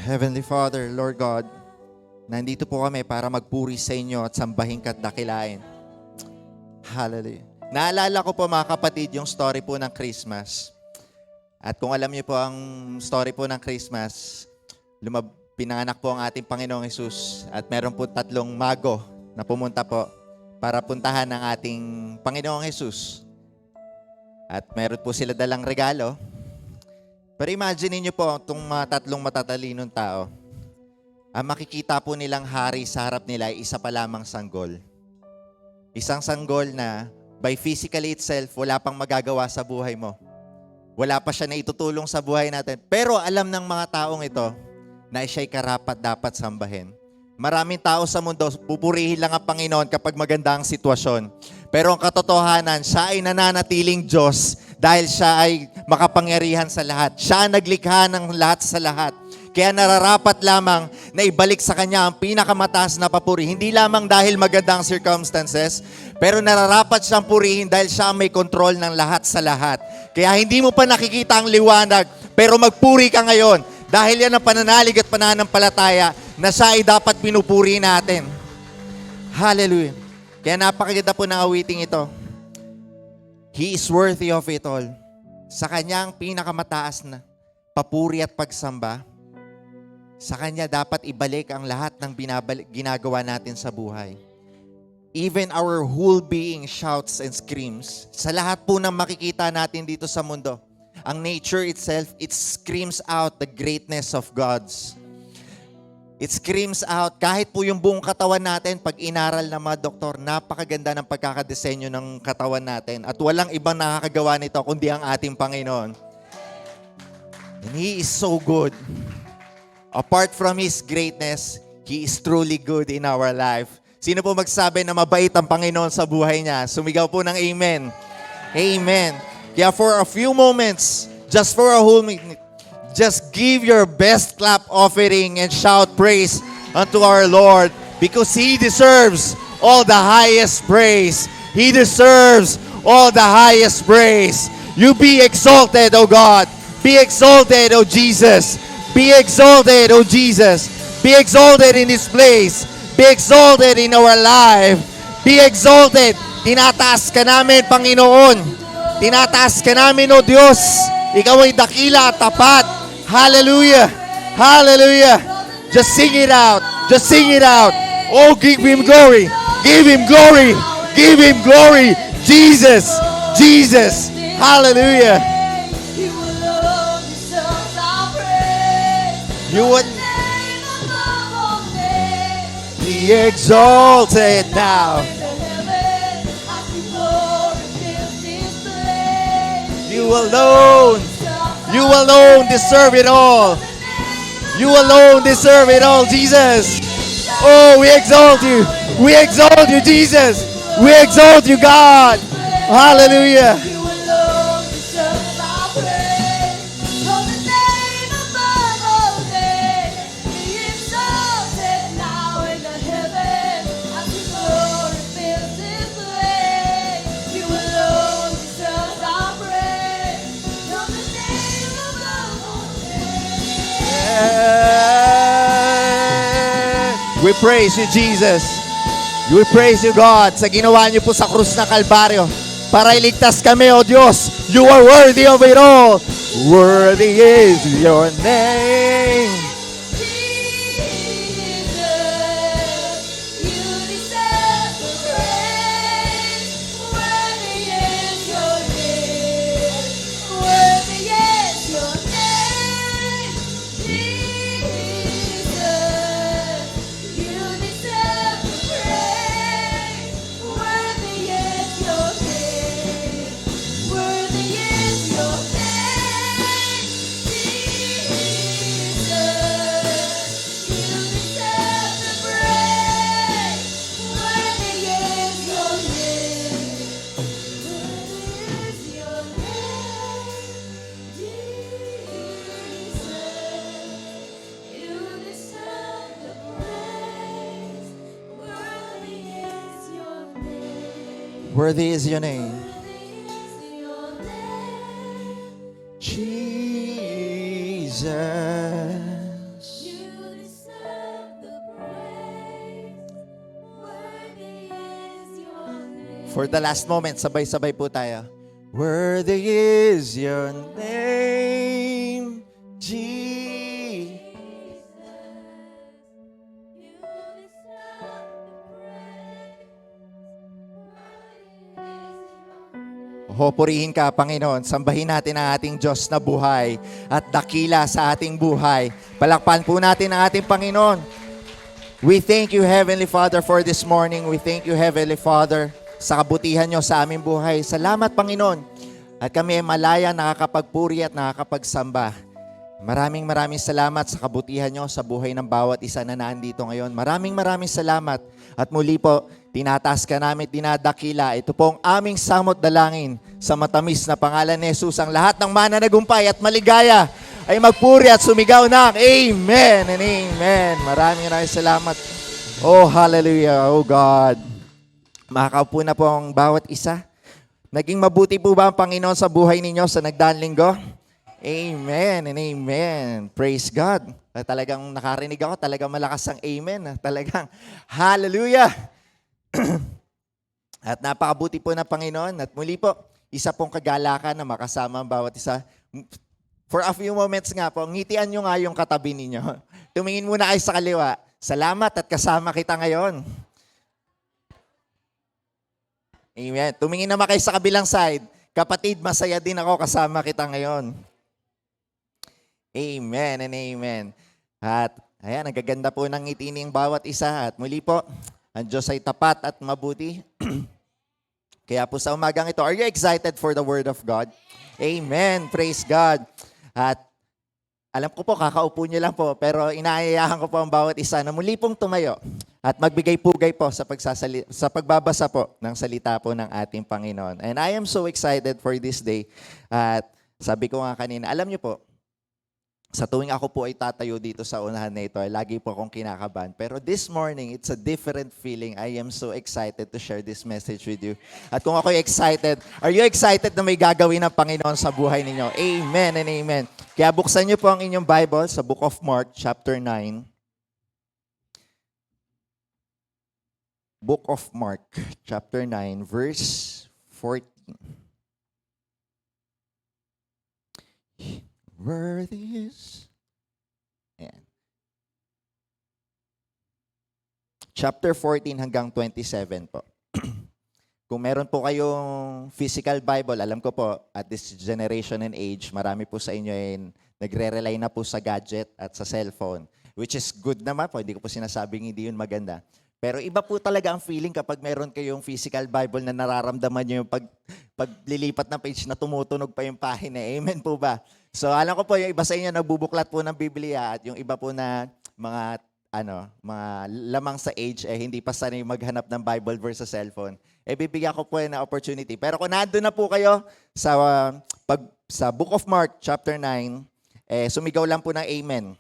Heavenly Father, Lord God, nandito po kami para magpuri sa inyo at sambahin ka at dakilain. Hallelujah. Naalala ko po mga kapatid yung story po ng Christmas. At kung alam niyo po ang story po ng Christmas, pinanganak po ang ating Panginoong Hesus at meron po 3 mago na pumunta po para puntahan ang ating Panginoong Hesus. At meron po sila dalang regalo. Pero imagine niyo po itong mga 3 matatalinong tao. Ang makikita po nilang hari sa harap nila ay isa pa lamang sanggol. Isang sanggol na by physically itself, wala pang magagawa sa buhay mo. Wala pa siya na itutulong sa buhay natin. Pero alam ng mga taong ito na siya'y karapat dapat sambahin. Maraming tao sa mundo, pupurihin lang ang Panginoon kapag maganda ang sitwasyon. Pero ang katotohanan, siya ay nananatiling Diyos dahil siya ay makapangyarihan sa lahat. Siya ang naglikha ng lahat sa lahat. Kaya nararapat lamang na ibalik sa Kanya ang pinakamataas na papuri. Hindi lamang dahil maganda ang circumstances, pero nararapat siyang purihin dahil siya ang may control ng lahat sa lahat. Kaya hindi mo pa nakikita ang liwanag, pero magpuri ka ngayon. Dahil yan ang pananalig at pananampalataya na siya ay dapat pinupuri natin. Hallelujah. Kaya napakaganda po ng awiting ito. He is worthy of it all. Sa Kanyang pinakamataas na papuri at pagsamba, sa Kanya dapat ibalik ang lahat ng ginagawa natin sa buhay. Even our whole being shouts and screams. Sa lahat po ng makikita natin dito sa mundo, ang nature itself, it screams out the greatness of God's. It screams out, kahit po yung buong katawan natin, pag inaral ng mga doktor, napakaganda ng pagkakadesenyo ng katawan natin. At walang ibang nakakagawa nito kundi ang ating Panginoon. And He is so good. Apart from His greatness, He is truly good in our life. Sino po magsabi na mabait ang Panginoon sa buhay niya? Sumigaw po ng Amen. Amen. Kaya for a few moments, just for a whole minute, just give your best clap offering and shout praise unto our Lord because He deserves all the highest praise. He deserves all the highest praise. You be exalted, O God. Be exalted, O Jesus. Be exalted, O Jesus. Be exalted in this place. Be exalted in our life. Be exalted. Tinataas ka namin, Panginoon. Tinataas ka namin, O Diyos. Ikaw ay dakila at tapat. Hallelujah. Hallelujah. Just sing it out. Just sing it out. Oh, give Him glory. Give Him glory. Give Him glory. Jesus. Jesus. Hallelujah. You would be exalted now. You alone deserve it all. You alone deserve it all, Jesus. Oh, we exalt you. We exalt you, Jesus. We exalt you, God. Hallelujah. We praise you, Jesus. We praise you, God, sa ginawa niyo po sa krus na Kalbaryo para iligtas kami, O Diyos. You are worthy of it all. Worthy is your name. Worthy is your name. Jesus. For the last moment, sabay-sabay po tayo. Worthy is your name, Jesus. Purihin ka, Panginoon. Sambahin natin ang ating Diyos na buhay at dakila sa ating buhay. Palakpan po natin ang ating Panginoon. We thank you, Heavenly Father, for this morning. We thank you, Heavenly Father, sa kabutihan nyo sa aming buhay. Salamat, Panginoon. At kami ay malaya, nakakapagpuri at nakakapagsamba. Maraming salamat sa kabutihan nyo sa buhay ng bawat isa na naandito ngayon. Maraming salamat. At muli po, tinataas ka namin, dinadakila. Ito po ang aming samot dalangin sa matamis na pangalan ni Jesus. Ang lahat ng mananagumpay at maligaya ay magpuri at sumigaw ng Amen and Amen. Maraming salamat. Oh, hallelujah. Oh, God. Makakaupo na po ang bawat isa. Naging mabuti po ba ang Panginoon sa buhay ninyo sa nagdaang linggo? Amen and amen. Praise God. Talagang nakarinig ako, talagang malakas ang amen. Talagang hallelujah. At napakabuti po ng Panginoon. At muli po, isa pong kagalakan na makasama ang bawat isa. For a few moments nga po, ngitian nyo nga yung katabi ninyo. Tumingin muna kayo sa kaliwa. Salamat at kasama kita ngayon. Amen. Tumingin naman kayo sa kabilang side. Kapatid, masaya din ako kasama kita ngayon. Amen and amen. At ayan, nagaganda po ng ngiti ng bawat isa. At muli po, ang Diyos ay tapat at mabuti. Kaya po sa umagang ito, are you excited for the Word of God? Amen. Praise God. At alam ko po, kakaupo niyo lang po, pero inaayahan ko po ang bawat isa na muli pong tumayo at magbigay-pugay po sa pagbabasa po ng salita po ng ating Panginoon. And I am so excited for this day. At sabi ko nga kanina, alam niyo po, sa tuwing ako po ay tatayo dito sa unahan na ito, ay lagi po akong kinakabahan. Pero this morning, it's a different feeling. I am so excited to share this message with you. At kung ako'y excited, are you excited na may gagawin ng Panginoon sa buhay ninyo? Amen and amen. Kaya buksan niyo po ang inyong Bible sa Book of Mark, chapter 9. Book of Mark, chapter 9, verse 14. Worthy is. Ayan. Chapter 14 hanggang 27 po. Kung meron po kayong physical Bible, alam ko po, at this generation and age, marami po sa inyo ay nagre-rely na po sa gadget at sa cellphone, which is good naman po, hindi ko po sinasabing hindi yun maganda. Pero iba po talaga ang feeling kapag meron kayong physical Bible na nararamdaman nyo yung paglilipat ng page na tumutunog pa yung pahina. Amen po ba? So alam ko po yung iba sa inyo nagbubuklat po ng Biblia at yung iba po na mga lamang sa age hindi pa sanay maghanap ng Bible verse sa cellphone. Bibigyan ko po na opportunity. Pero kung nandun na po kayo sa Book of Mark chapter 9, sumigaw lang po ng Amen.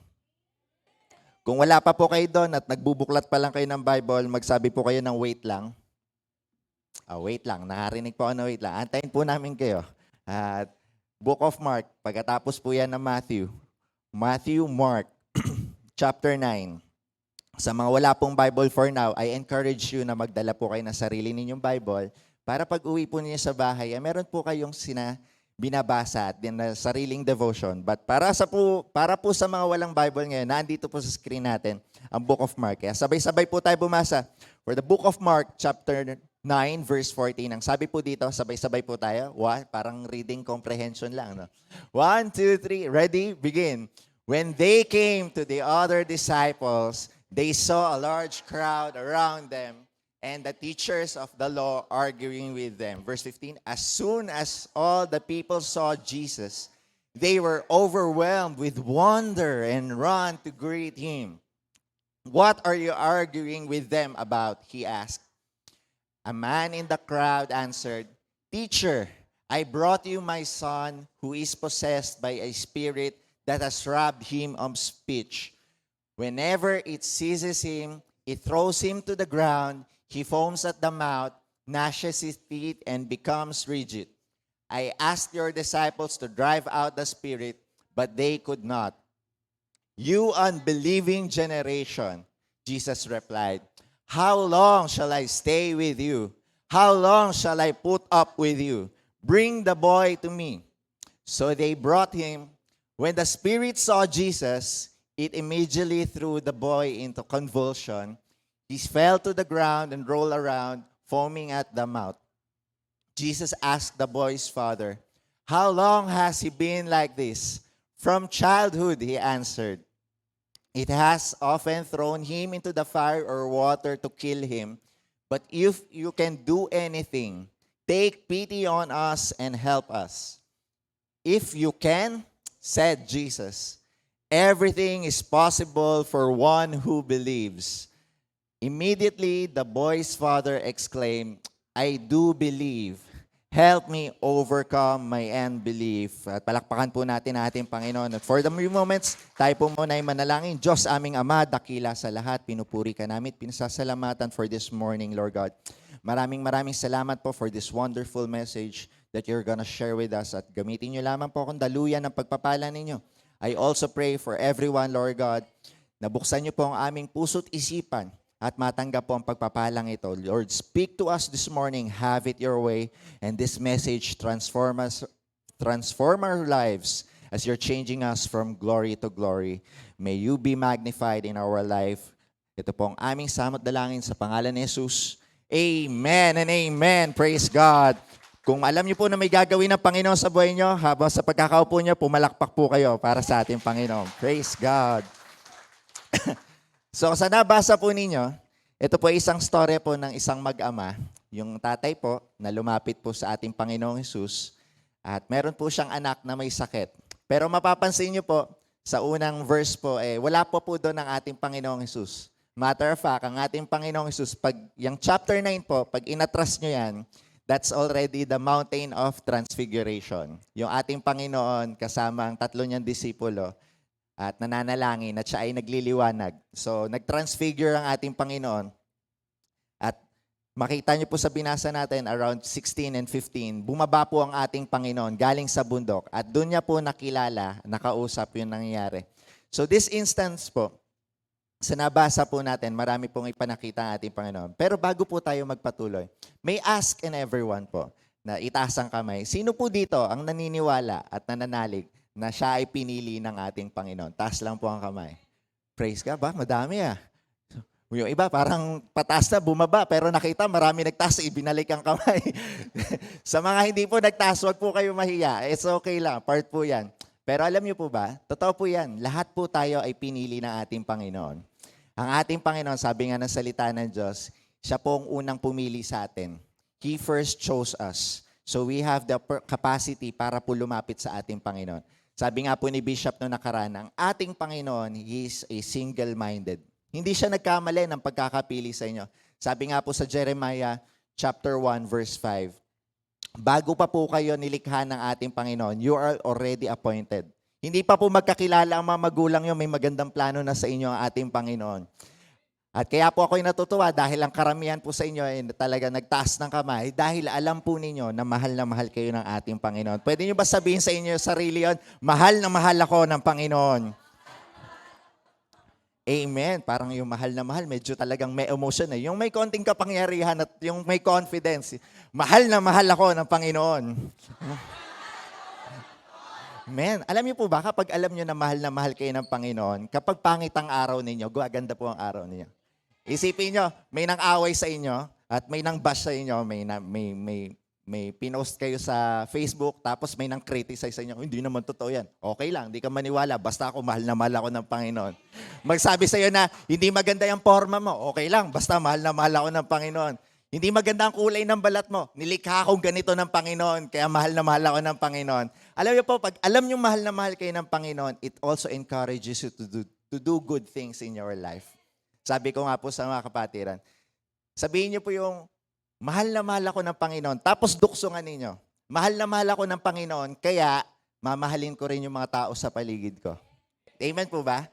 Kung wala pa po kayo doon at nagbubuklat pa lang kayo ng Bible, magsabi po kayo ng wait lang. Wait lang. Nakarinig po ako na wait lang. Antayin po namin kayo. At Book of Mark, pagkatapos po yan ng Matthew, Mark, chapter 9. Sa mga wala pong Bible for now, I encourage you na magdala po kayo ng sarili ninyong Bible para pag uwi po ninyo sa bahay, meron po kayong binabasa at sariling devotion. But para po sa mga walang Bible ngayon, nandito po sa screen natin ang Book of Mark. Kaya sabay-sabay po tayo bumasa. For the Book of Mark, chapter 9, verse 14. Ang sabi po dito, sabay-sabay po tayo. Parang reading comprehension lang. No? 1, 2, 3, ready? Begin. When they came to the other disciples, they saw a large crowd around them and the teachers of the law arguing with them. Verse 15, as soon as all the people saw Jesus, they were overwhelmed with wonder and ran to greet him. What are you arguing with them about? He asked. A man in the crowd answered, Teacher, I brought you my son who is possessed by a spirit that has robbed him of speech. Whenever it seizes him, it throws him to the ground. He foams at the mouth, gnashes his teeth, and becomes rigid. I asked your disciples to drive out the spirit, but they could not. You unbelieving generation, Jesus replied, how long shall I stay with you? How long shall I put up with you? Bring the boy to me. So they brought him. When the spirit saw Jesus, it immediately threw the boy into convulsion. He fell to the ground and rolled around, foaming at the mouth. Jesus asked the boy's father, "How long has he been like this?" "From childhood," he answered. "It has often thrown him into the fire or water to kill him. But if you can do anything, take pity on us and help us." "If you can," said Jesus, "everything is possible for one who believes." Immediately, the boy's father exclaimed, "I do believe. Help me overcome my unbelief." At palakpakan po natin ating Panginoon. At for the few moments, tayo po muna ay manalangin. Diyos aming Ama, dakila sa lahat, pinupuri ka namin, pinasasalamatan for this morning, Lord God. Maraming salamat po for this wonderful message that you're gonna share with us. At gamitin nyo lamang po akong daluyan ng pagpapala ninyo. I also pray for everyone, Lord God, na buksan nyo po ang aming puso't isipan at matanggap po ang pagpapalang ito. Lord, speak to us this morning. Have it your way. And this message transform our lives as you're changing us from glory to glory. May you be magnified in our life. Ito po ang aming samot dalangin sa pangalan ni Jesus. Amen and amen. Praise God. Kung alam niyo po na may gagawin ng Panginoon sa buhay niyo, habang sa pagkakaupo niyo, pumalakpak po kayo para sa ating Panginoon. Praise God. So sa nabasa po ninyo, ito po isang story po ng isang mag-ama. Yung tatay po na lumapit po sa ating Panginoong Hesus at meron po siyang anak na may sakit. Pero mapapansin niyo po, sa unang verse po, wala po doon ang ating Panginoong Hesus. Matter of fact, ang ating Panginoong Hesus, pag yung chapter 9 po, pag inatras nyo yan, that's already the mountain of transfiguration. Yung ating Panginoon kasama ang tatlo niyang disipulo, at nananalangin at siya ay nagliliwanag. So, nag-transfigure ang ating Panginoon. At makita niyo po sa binasa natin, around 16 and 15, bumaba po ang ating Panginoon galing sa bundok. At doon niya po nakilala, nakausap yung nangyayari. So, this instance po, sa nabasa po natin, marami pong ipanakita ang ating Panginoon. Pero bago po tayo magpatuloy, may ask in everyone po na itaas ang kamay. Sino po dito ang naniniwala at nananalig na siya ay pinili ng ating Panginoon? Taas lang po ang kamay. Praise God ba? Madami ah. Yung iba parang pataas na, bumaba, pero nakita marami nagtaas, ibinalik ang kamay. Sa mga hindi po nagtaas, wag po kayo mahiya. It's okay lang, part po yan. Pero alam niyo po ba, totoo po yan, lahat po tayo ay pinili ng ating Panginoon. Ang ating Panginoon, sabi nga ng salita ng Diyos, siya po ang unang pumili sa atin. He first chose us. So we have the capacity para po lumapit sa ating Panginoon. Sabi nga po ni Bishop no nakaraan, ang ating Panginoon, He is a single-minded. Hindi siya nagkamali ng pagkakapili sa inyo. Sabi nga po sa Jeremiah chapter 1 verse 5, bago pa po kayo nilikha ng ating Panginoon, you are already appointed. Hindi pa po magkakilala ang mga magulang nyo, may magandang plano na sa inyo ang ating Panginoon. At kaya po ako'y natutuwa dahil ang karamihan po sa inyo ay talaga nagtaas ng kamay dahil alam po ninyo na mahal kayo ng ating Panginoon. Pwede nyo ba sabihin sa inyo sarili yon, mahal na mahal ako ng Panginoon? Amen. Parang yung mahal na mahal, medyo talagang may emotion eh. Yung may konting kapangyarihan at yung may confidence. Mahal na mahal ako ng Panginoon. Amen. Alam niyo po ba, kapag alam niyo na mahal kayo ng Panginoon, kapag pangit ang araw ninyo, gumaganda po ang araw ninyo. Isipin nyo, may nang-away sa inyo at may nang-bash sa inyo, may pinost kayo sa Facebook, tapos may nang-criticize sa inyo, hindi naman totoo yan. Okay lang, hindi ka maniwala, basta mahal na mahal ako ng Panginoon. Magsabi sa iyo na, hindi maganda yung forma mo, okay lang, basta mahal na mahal ako ng Panginoon. Hindi maganda ang kulay ng balat mo, nilikha akong ganito ng Panginoon, kaya mahal na mahal ako ng Panginoon. Alam niyo po, pag alam niyo mahal na mahal kayo ng Panginoon, it also encourages you to do good things in your life. Sabi ko nga po sa mga kapatiran, sabihin niyo po yung, mahal na mahal ako ng Panginoon, tapos duksungan ninyo, mahal na mahal ako ng Panginoon, kaya mamahalin ko rin yung mga tao sa paligid ko. Amen po ba?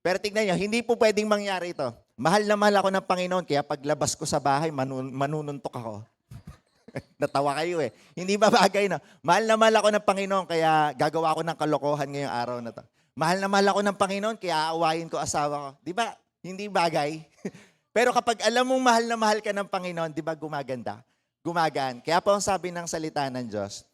Pero tignan nyo, hindi po pwedeng mangyari ito. Mahal na mahal ako ng Panginoon, kaya paglabas ko sa bahay, manununtok ako. Natawa kayo eh. Hindi ba bagay na? Mahal na mahal ako ng Panginoon, kaya gagawa ko ng kalokohan ngayong araw na to. Mahal na mahal ako ng Panginoon, kaya aawayin ko asawa ko. Di ba? Hindi bagay. Pero kapag alam mong mahal na mahal ka ng Panginoon, di ba gumaganda? gumagaan. Kaya po ang sabi ng salita ng Diyos,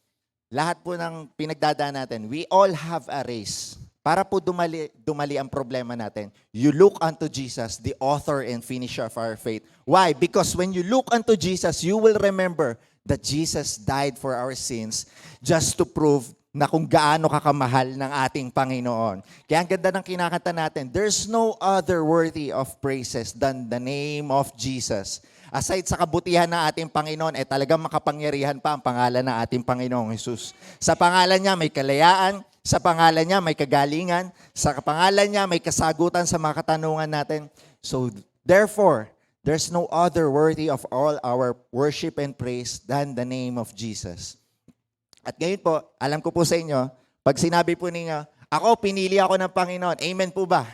lahat po ng pinagdadaan natin, we all have a race. Para po dumali ang problema natin, you look unto Jesus, the author and finisher of our faith. Why? Because when you look unto Jesus, you will remember that Jesus died for our sins just to prove na kung gaano kakamahal ng ating Panginoon. Kaya ang ganda ng kinakanta natin, there's no other worthy of praises than the name of Jesus. Aside sa kabutihan ng ating Panginoon, talagang makapangyarihan pa ang pangalan ng ating Panginoong Jesus. Sa pangalan niya may kalayaan, sa pangalan niya may kagalingan, sa pangalan niya may kasagutan sa mga katanungan natin. So, therefore, there's no other worthy of all our worship and praise than the name of Jesus. At ngayon po, alam ko po sa inyo, pag sinabi po ninyo, pinili ako ng Panginoon, amen po ba?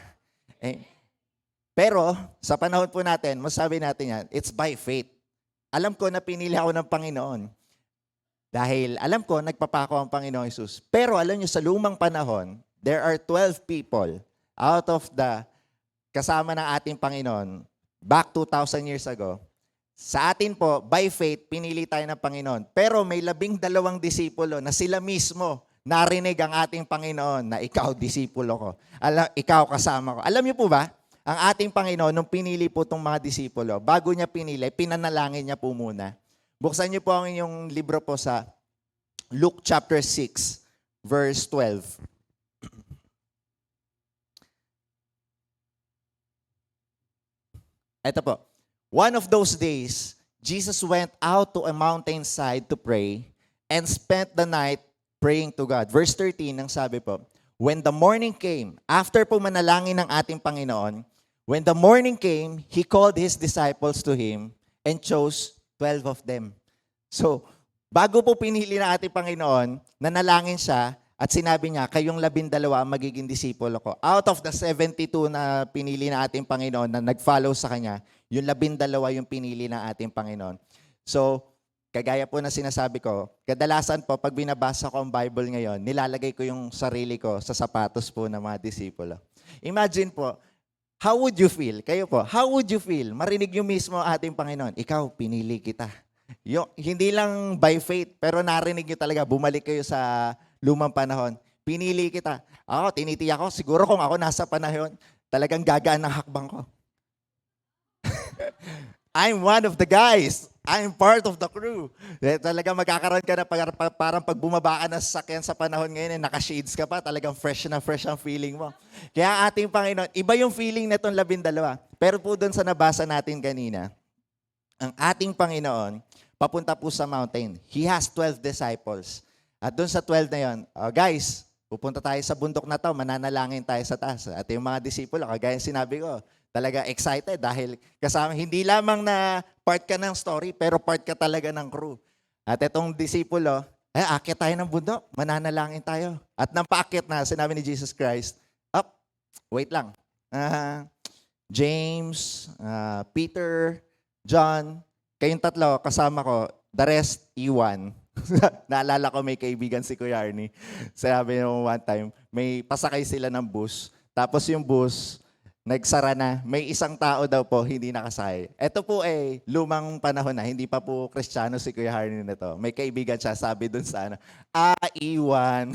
Pero, sa panahon po natin, masabi natin yan, it's by faith. Alam ko na pinili ako ng Panginoon. Dahil alam ko, nagpapako ang Panginoong Jesus. Pero alam nyo, sa lumang panahon, there are 12 people out of the kasama ng ating Panginoon, back 2,000 years ago. Sa atin po, by faith, pinili tayo ng Panginoon. Pero may 12 disipulo na sila mismo narinig ang ating Panginoon na ikaw, disipulo ko. Ikaw, kasama ko. Alam niyo po ba, ang ating Panginoon, nung pinili po itong mga disipulo, bago niya pinili, pinanalangin niya po muna. Buksan niyo po ang inyong libro po sa Luke chapter 6, verse 12. Ito po. One of those days, Jesus went out to a mountainside to pray and spent the night praying to God. Verse 13, ang sabi po, when the morning came, after po manalangin ng ating Panginoon, when the morning came, He called His disciples to Him and chose 12 of them. So, bago po pinili ng ating Panginoon, nanalangin siya at sinabi niya, kayong 12 ang magiging disipulo ko. Out of the 72 na pinili ng ating Panginoon na nag-follow sa Kanya, yung 12 yung pinili ng ating Panginoon. So, kagaya po na sinasabi ko, kadalasan po, pag binabasa ko ang Bible ngayon, nilalagay ko yung sarili ko sa sapatos po ng mga disipulo. Imagine po, how would you feel? Kayo po, how would you feel? Marinig yung mismo ating Panginoon, ikaw, pinili kita. Hindi lang by faith, pero narinig nyo talaga, bumalik kayo sa lumang panahon. Pinili kita. Tinitiyak ko, siguro kung ako nasa panahon, talagang gagaan ng hakbang ko. I'm one of the guys. I'm part of the crew. Talagang magkakaroon ka na parang pag bumaba ka na sa sakyan sa panahon ngayon, naka-shades ka pa, talagang fresh na fresh ang feeling mo. Kaya ating Panginoon, iba yung feeling na itong 12. Pero po doon sa nabasa natin kanina, ang ating Panginoon, papunta po sa mountain. He has 12 disciples. At doon sa 12 na yon, guys, pupunta tayo sa bundok na to, mananalangin tayo sa taas. At yung mga disipulo, kagaya sinabi ko, talaga excited dahil kasama, hindi lamang na part ka ng story, pero part ka talaga ng crew. At itong disipulo, akit tayo ng bundok, mananalangin tayo. At nang paakit na, sinabi ni Jesus Christ, wait lang. James, Peter, John, kayong tatlo, kasama ko, the rest, iwan. Naalala ko may kaibigan si Kuya Arnie. Sabi niya one time, may pasakay sila ng bus. Tapos yung bus, nagsara na. May isang tao daw po, hindi nakasakay. Ito po lumang panahon na, hindi pa po Kristiyano si Kuya Arnie na to. May kaibigan siya, sabi dun sa iwan.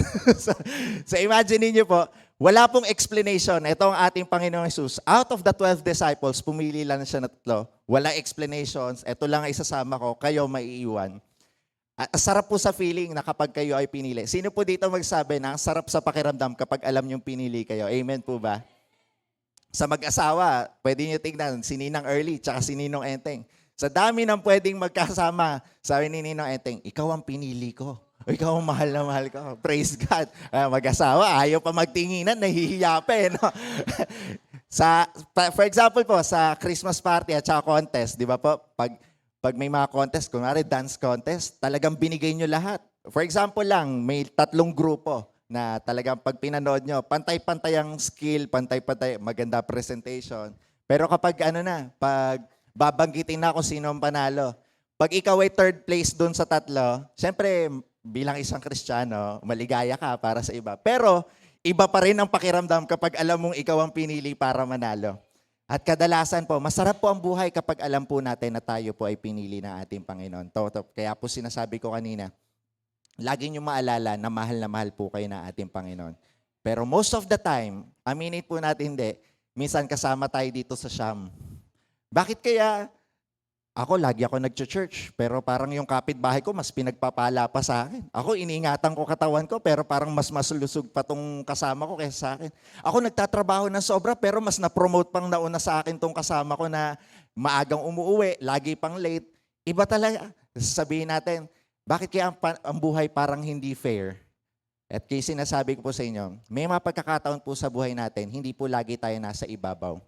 So imagine niyo po, wala pong explanation. Ito ang ating Panginoong Jesus. Out of the 12 disciples, pumili lang siya na 3. Wala explanations. Ito lang ang isasama ko, kayo maiiwan. Sarap po sa feeling na kapag kayo ay pinili. Sino po dito magsabi na ang sarap sa pakiramdam kapag alam niyong pinili kayo? Amen po ba? Sa mag-asawa, pwede niyo tingnan si Ninang Early tsaka si Ninong Enteng. Sa dami ng pwedeng magkasama, sabi ni Ninong Enteng, ikaw ang pinili ko. Ikaw ang mahal na mahal ko. Praise God. Mag-asawa, ayaw pa magtinginan, nahihiya pa no? For example po, sa Christmas party at saka contest, di ba po, pag may mga contest, kunwari dance contest, talagang binigay nyo lahat. For example lang, may 3 grupo na talagang pag pinanood nyo, pantay-pantay ang skill, pantay-pantay, maganda presentation. Pero kapag pag babanggitin na kung sino ang panalo, pag ikaw ay 3rd place doon sa 3, syempre, bilang isang Kristiyano, maligaya ka para sa iba. Pero, iba pa rin ang pakiramdam kapag alam mong ikaw ang pinili para manalo. At kadalasan po, masarap po ang buhay kapag alam po natin na tayo po ay pinili ng ating Panginoon. Kaya po sinasabi ko kanina, lagi niyo maalala na mahal po kayo ng ating Panginoon. Pero most of the time, aminin po natin hindi, minsan kasama tayo dito sa Siam. Bakit kaya ako, lagi ako nag-church, pero parang yung kapitbahay ko, mas pinagpapala pa sa akin. Ako, iniingatan ko katawan ko, pero parang mas malusog pa tong kasama ko kaysa sa akin. Ako, nagtatrabaho ng sobra, pero mas na-promote pang nauna sa akin tong kasama ko na maagang umuuwi, lagi pang late. Iba talaga. Sabihin natin, bakit kaya ang buhay parang hindi fair? At kaya sinasabi ko po sa inyo, may mga pagkakataon po sa buhay natin, hindi po lagi tayo nasa ibabaw.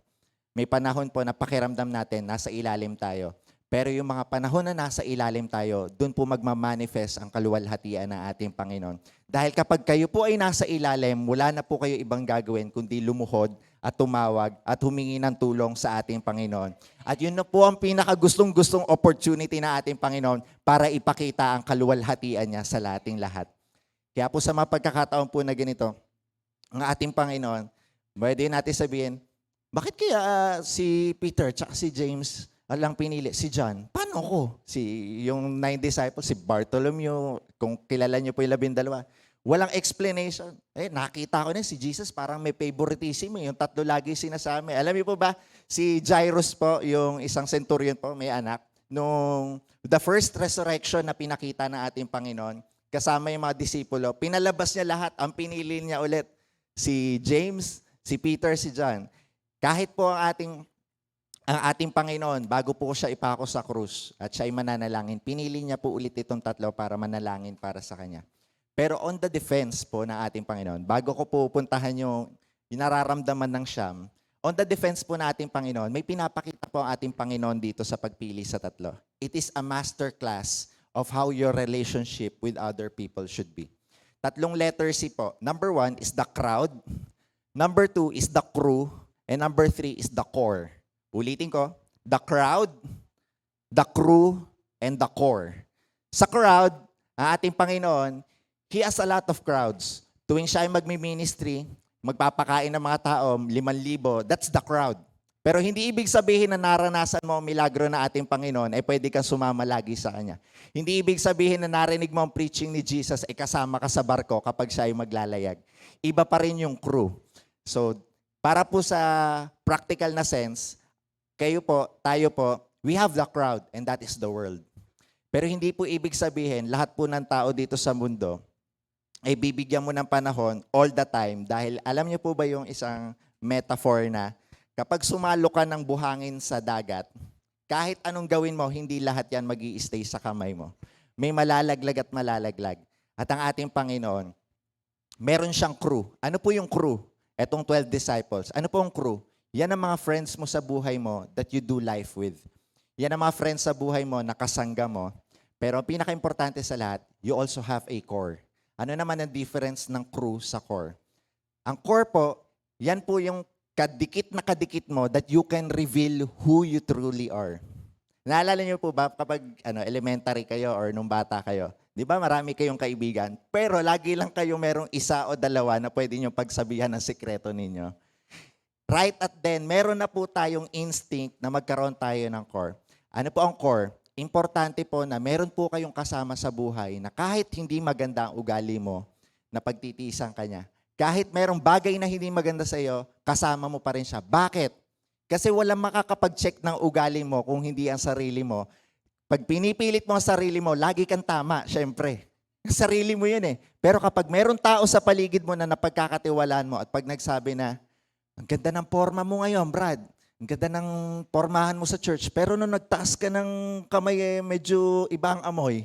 May panahon po na pakiramdam natin, nasa ilalim tayo. Pero yung mga panahon na nasa ilalim tayo, doon po magmamanifest ang kaluwalhatian ng ating Panginoon. Dahil kapag kayo po ay nasa ilalim, wala na po kayo ibang gagawin kundi lumuhod at tumawag at humingi ng tulong sa ating Panginoon. At yun na po ang pinakagustong-gustong opportunity na ating Panginoon para ipakita ang kaluwalhatian niya sa ating lahat. Kaya po sa mga pagkakataon po na ganito, ang ating Panginoon, pwede natin sabihin, bakit kaya si Peter at si James lang pinili? Si John, paano ko? Yung 9 disciples, si Bartholomew, kung kilala niyo po yung 12, walang explanation. Nakita ko na si Jesus parang may favoritism. Yung 3 lagi sinasabi. Alam niyo po ba, si Jairus po, yung isang centurion po, may anak, nung the first resurrection na pinakita ng ating Panginoon, kasama yung mga disipulo, pinalabas niya lahat, ang pinili niya ulit, si James, si Peter, si John. Kahit po ang ating Panginoon, bago po siya ipako sa krus at siya ay mananalangin, pinili niya po ulit itong 3 para manalangin para sa kanya. Pero on the defense po ng ating Panginoon, bago ko pupuntahan yung nararamdaman ng Siam, on the defense po ng ating Panginoon, may pinapakita po ang ating Panginoon dito sa pagpili sa 3. It is a master class of how your relationship with other people should be. 3 letters po. Number 1 is the crowd. Number 2 is the crew. And number 3 is the core. Ulitin ko, the crowd, the crew, and the core. Sa crowd, ang ating Panginoon, He has a lot of crowds. Tuwing siya ay magmi-ministry, magpapakain ng mga tao, 5,000, that's the crowd. Pero hindi ibig sabihin na naranasan mo ang milagro na ating Panginoon ay pwede kang sumama lagi sa Kanya. Hindi ibig sabihin na narinig mo ang preaching ni Jesus ay kasama ka sa barko kapag siya ay maglalayag. Iba pa rin yung crew. So, para po sa practical na sense, kayo po, tayo po, we have the crowd and that is the world. Pero hindi po ibig sabihin, lahat po ng tao dito sa mundo ay bibigyan mo ng panahon all the time dahil alam niyo po ba yung isang metaphor na kapag sumalo ka ng buhangin sa dagat, kahit anong gawin mo, hindi lahat yan mag-i-stay sa kamay mo. May malalaglag at malalaglag. At ang ating Panginoon, meron siyang crew. Ano po yung crew? Etong 12 disciples. Ano po ang crew? Yan ang mga friends mo sa buhay mo that you do life with. Yan ang mga friends sa buhay mo na kasangga mo. Pero ang pinaka-importante sa lahat, you also have a core. Ano naman ang difference ng crew sa core? Ang core po, yan po yung kadikit na kadikit mo that you can reveal who you truly are. Naalala niyo po ba kapag elementary kayo or nung bata kayo, di ba marami kayong kaibigan, pero lagi lang kayo merong 1 o 2 na pwede nyo pagsabihan ng sikreto ninyo. Right at then, meron na po tayong instinct na magkaroon tayo ng core. Ano po ang core? Importante po na meron po kayong kasama sa buhay na kahit hindi maganda ang ugali mo, na pagtitiisan ka niya. Kahit merong bagay na hindi maganda sa iyo, kasama mo pa rin siya. Bakit? Kasi walang makakapag-check ng ugali mo kung hindi ang sarili mo. Pag pinipilit mo ang sarili mo, lagi kang tama, syempre. Sarili mo yun eh. Pero kapag meron tao sa paligid mo na napagkakatiwalaan mo at pag nagsabi na, ang ganda ng forma mo ngayon, Brad. Ang ganda ng pormahan mo sa church. Pero nung nagtaas ka ng kamay, medyo iba ang amoy.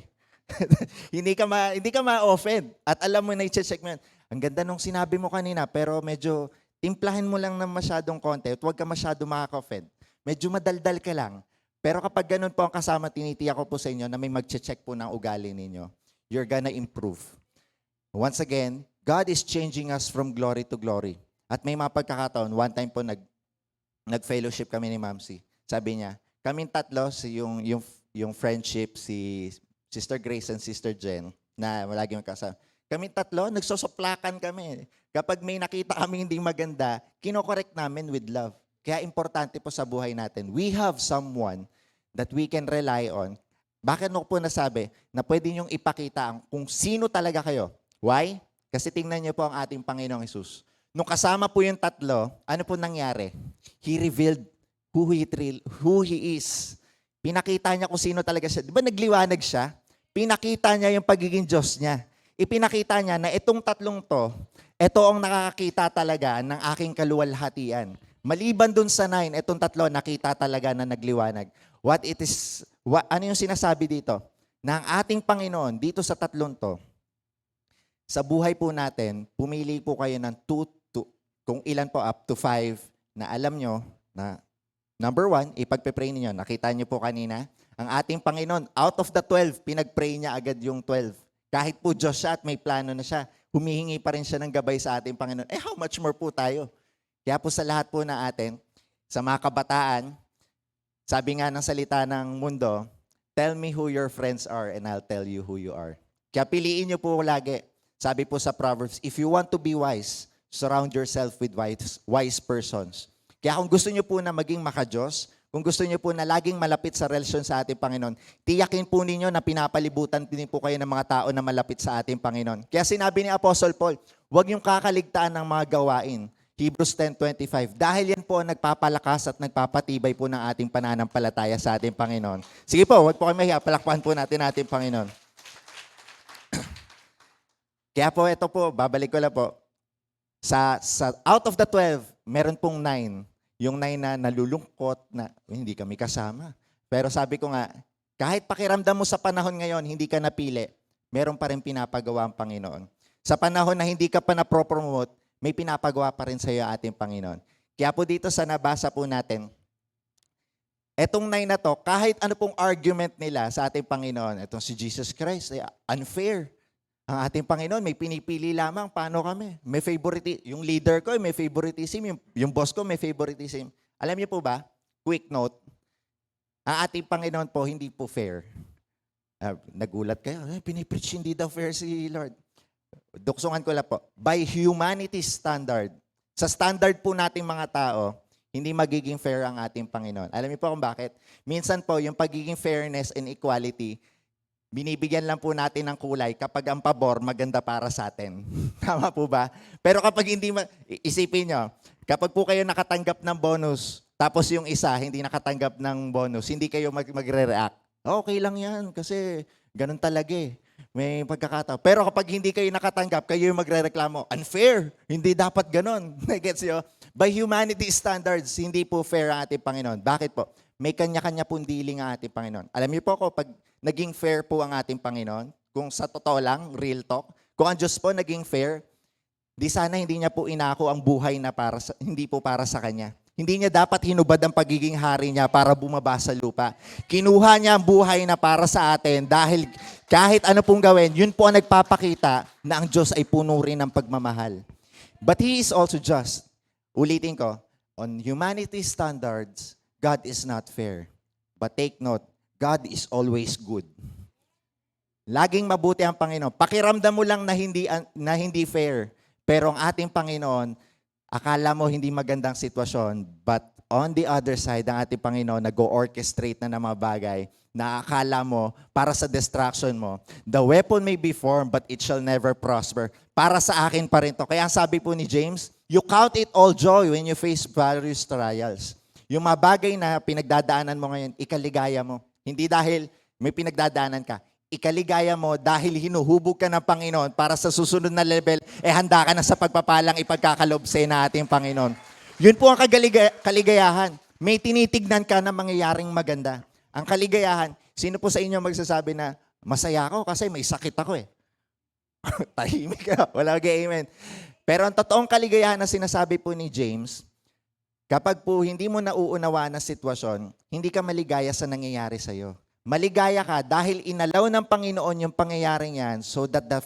hindi ka ma-offend. At alam mo na i-check mo yan. Ang ganda nung sinabi mo kanina, pero medyo timplahin mo lang ng masyadong konti at huwag ka masyado makaka-offend. Medyo madaldal ka lang. Pero kapag ganun po ang kasama, tinitiyak ko po sa inyo na may mag-check po ng ugali ninyo. You're gonna improve. Once again, God is changing us from glory to glory. At may mga pagkakataon, one time po nag-fellowship kami ni Mamsi. Sabi niya, kaming 3, yung friendship, si Sister Grace and Sister Jen, na lagi magkasama. Kaming 3, nagsosoplakan kami. Kapag may nakita kami hindi maganda, kinokorek namin with love. Kaya importante po sa buhay natin, we have someone that we can rely on. Bakit ko po nasabi na pwede niyong ipakita kung sino talaga kayo? Why? Kasi tingnan niyo po ang ating Panginoong Hesus. Nung kasama po yung tatlo, ano po nangyari? He revealed who He is. Pinakita niya kung sino talaga siya. Di ba nagliwanag siya? Pinakita niya yung pagiging Diyos niya. Ipinakita niya na itong tatlong to, ito ang nakakakita talaga ng aking kaluwalhatian. Maliban dun sa 9, itong tatlo nakita talaga na nagliwanag. Ano yung sinasabi dito? Na ang ating Panginoon, dito sa tatlong to, sa buhay po natin, pumili po kayo ng 2, kung ilan po, up to 5, na alam nyo na number 1, ipagpe-pray ninyo. Nakita nyo po kanina, ang ating Panginoon, out of the 12, pinag-pray niya agad yung 12. Kahit po Diyos siya at may plano na siya, humihingi pa rin siya ng gabay sa ating Panginoon. How much more po tayo? Kaya po sa lahat po na atin, sa mga kabataan, sabi nga ng salita ng mundo, tell me who your friends are and I'll tell you who you are. Kaya piliin niyo po lagi. Sabi po sa Proverbs, if you want to be wise, surround yourself with wise persons. Kaya kung gusto niyo po na maging makadiyos, kung gusto niyo po na laging malapit sa relasyon sa ating Panginoon, tiyakin po ninyo na pinapalibutan din po kayo ng mga tao na malapit sa ating Panginoon. Kaya sinabi ni Apostle Paul, huwag niyong kakaligtaan ng mga gawain. Hebrews 10:25. Dahil yan po ang nagpapalakas at nagpapatibay po ng ating pananampalataya sa ating Panginoon. Sige po, huwag po kayo mahiya. Palakpakan po natin ating Panginoon. Kaya po, ito po, babalik ko lang po. Sa out of the 12, meron pong 9. Yung 9 na nalulungkot na hindi kami kasama. Pero sabi ko nga, kahit pakiramdam mo sa panahon ngayon, hindi ka napili, meron pa rin pinapagawa ang Panginoon. Sa panahon na hindi ka pa na-promote, may pinapagawa pa rin sa iyo ating Panginoon. Kaya po dito sa nabasa po natin, etong 9 na to, kahit ano pong argument nila sa ating Panginoon, etong si Jesus Christ, ay unfair. Ang ating Panginoon, may pinipili lamang paano kami. May favoritism. Yung leader ko, may favoritism. Yung boss ko, may favoritism. Alam niyo po ba, quick note, ang ating Panginoon po, hindi po fair. Nagulat kayo, pinipreach hindi daw fair si Lord. Duksungan ko lang po. By humanity's standard, sa standard po nating mga tao, hindi magiging fair ang ating Panginoon. Alam niyo po kung bakit? Minsan po, yung pagiging fairness and equality, binibigyan lang po natin ng kulay kapag ang pabor maganda para sa atin. Tama po ba? Pero kapag hindi, isipin nyo, kapag po kayo nakatanggap ng bonus, tapos yung isa hindi nakatanggap ng bonus, hindi kayo magre-react. Okay lang yan kasi ganun talaga eh. May pagkakataon. Pero kapag hindi kayo nakatanggap, kayo yung magre-reklamo. Unfair. Hindi dapat ganun. Gets nyo? By humanity standards, hindi po fair ang ating Panginoon. Bakit po? May kanya-kanya pong dealing ang ating Panginoon. Alam niyo po ako, pag naging fair po ang ating Panginoon, kung sa totoo lang, real talk, kung ang Diyos po naging fair, di sana hindi niya po inako ang buhay na hindi po para sa Kanya. Hindi niya dapat hinubad ang pagiging hari niya para bumaba sa lupa. Kinuha niya ang buhay na para sa atin dahil kahit ano pong gawin, yun po ang nagpapakita na ang Diyos ay puno rin ng pagmamahal. But He is also just. Ulitin ko, on humanity's standards, God is not fair. But take note, God is always good. Laging mabuti ang Panginoon. Pakiramdam mo lang na hindi fair. Pero ang ating Panginoon, akala mo hindi magandang sitwasyon, but on the other side, ang ating Panginoon nag-o-orchestrate na ng mga bagay na akala mo para sa distraction mo. The weapon may be formed, but it shall never prosper. Para sa akin pa rin to. Kaya ang sabi po ni James, you count it all joy when you face various trials. Yung mga bagay na pinagdadaanan mo ngayon, ikaligaya mo. Hindi dahil may pinagdadaanan ka. Ikaligaya mo dahil hinuhubog ka ng Panginoon para sa susunod na level, handa ka na sa pagpapalang ipagkakalob sa na ating Panginoon. Yun po ang kaligayahan. May tinitignan ka na mangyayaring maganda. Ang kaligayahan, sino po sa inyo magsasabi na, masaya ako kasi may sakit ako eh. Tahimik ka, wala amen. Pero ang totoong kaligayahan na sinasabi po ni James, kapag po hindi mo nauunawaan ang sitwasyon, hindi ka maligaya sa nangyayari sa'yo. Maligaya ka dahil inalaw ng Panginoon yung pangyayaring yan so that the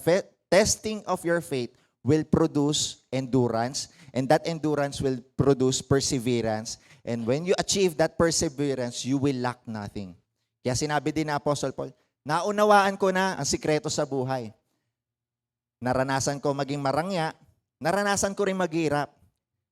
testing of your faith will produce endurance, and that endurance will produce perseverance. And when you achieve that perseverance, you will lack nothing. Kaya sinabi din ni Apostle Paul, naunawaan ko na ang sikreto sa buhay. Naranasan ko maging marangya, naranasan ko rin maghirap.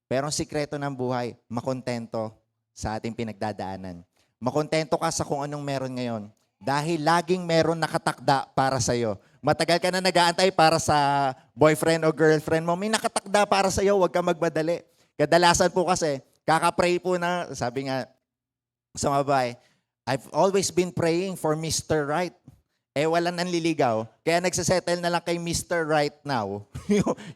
Pero ang sikreto ng buhay, makontento sa ating pinagdadaanan. Makontento ka sa kung anong meron ngayon. Dahil laging meron nakatakda para sa'yo. Matagal ka na nag-aantay para sa boyfriend o girlfriend mo, may nakatakda para sa'yo, huwag ka magmadali. Kadalasan po kasi, kakapray po na, sabi nga sa mga babae, I've always been praying for Mr. Right. Wala nang liligaw. Kaya nagsasettle na lang kay Mr. Right now.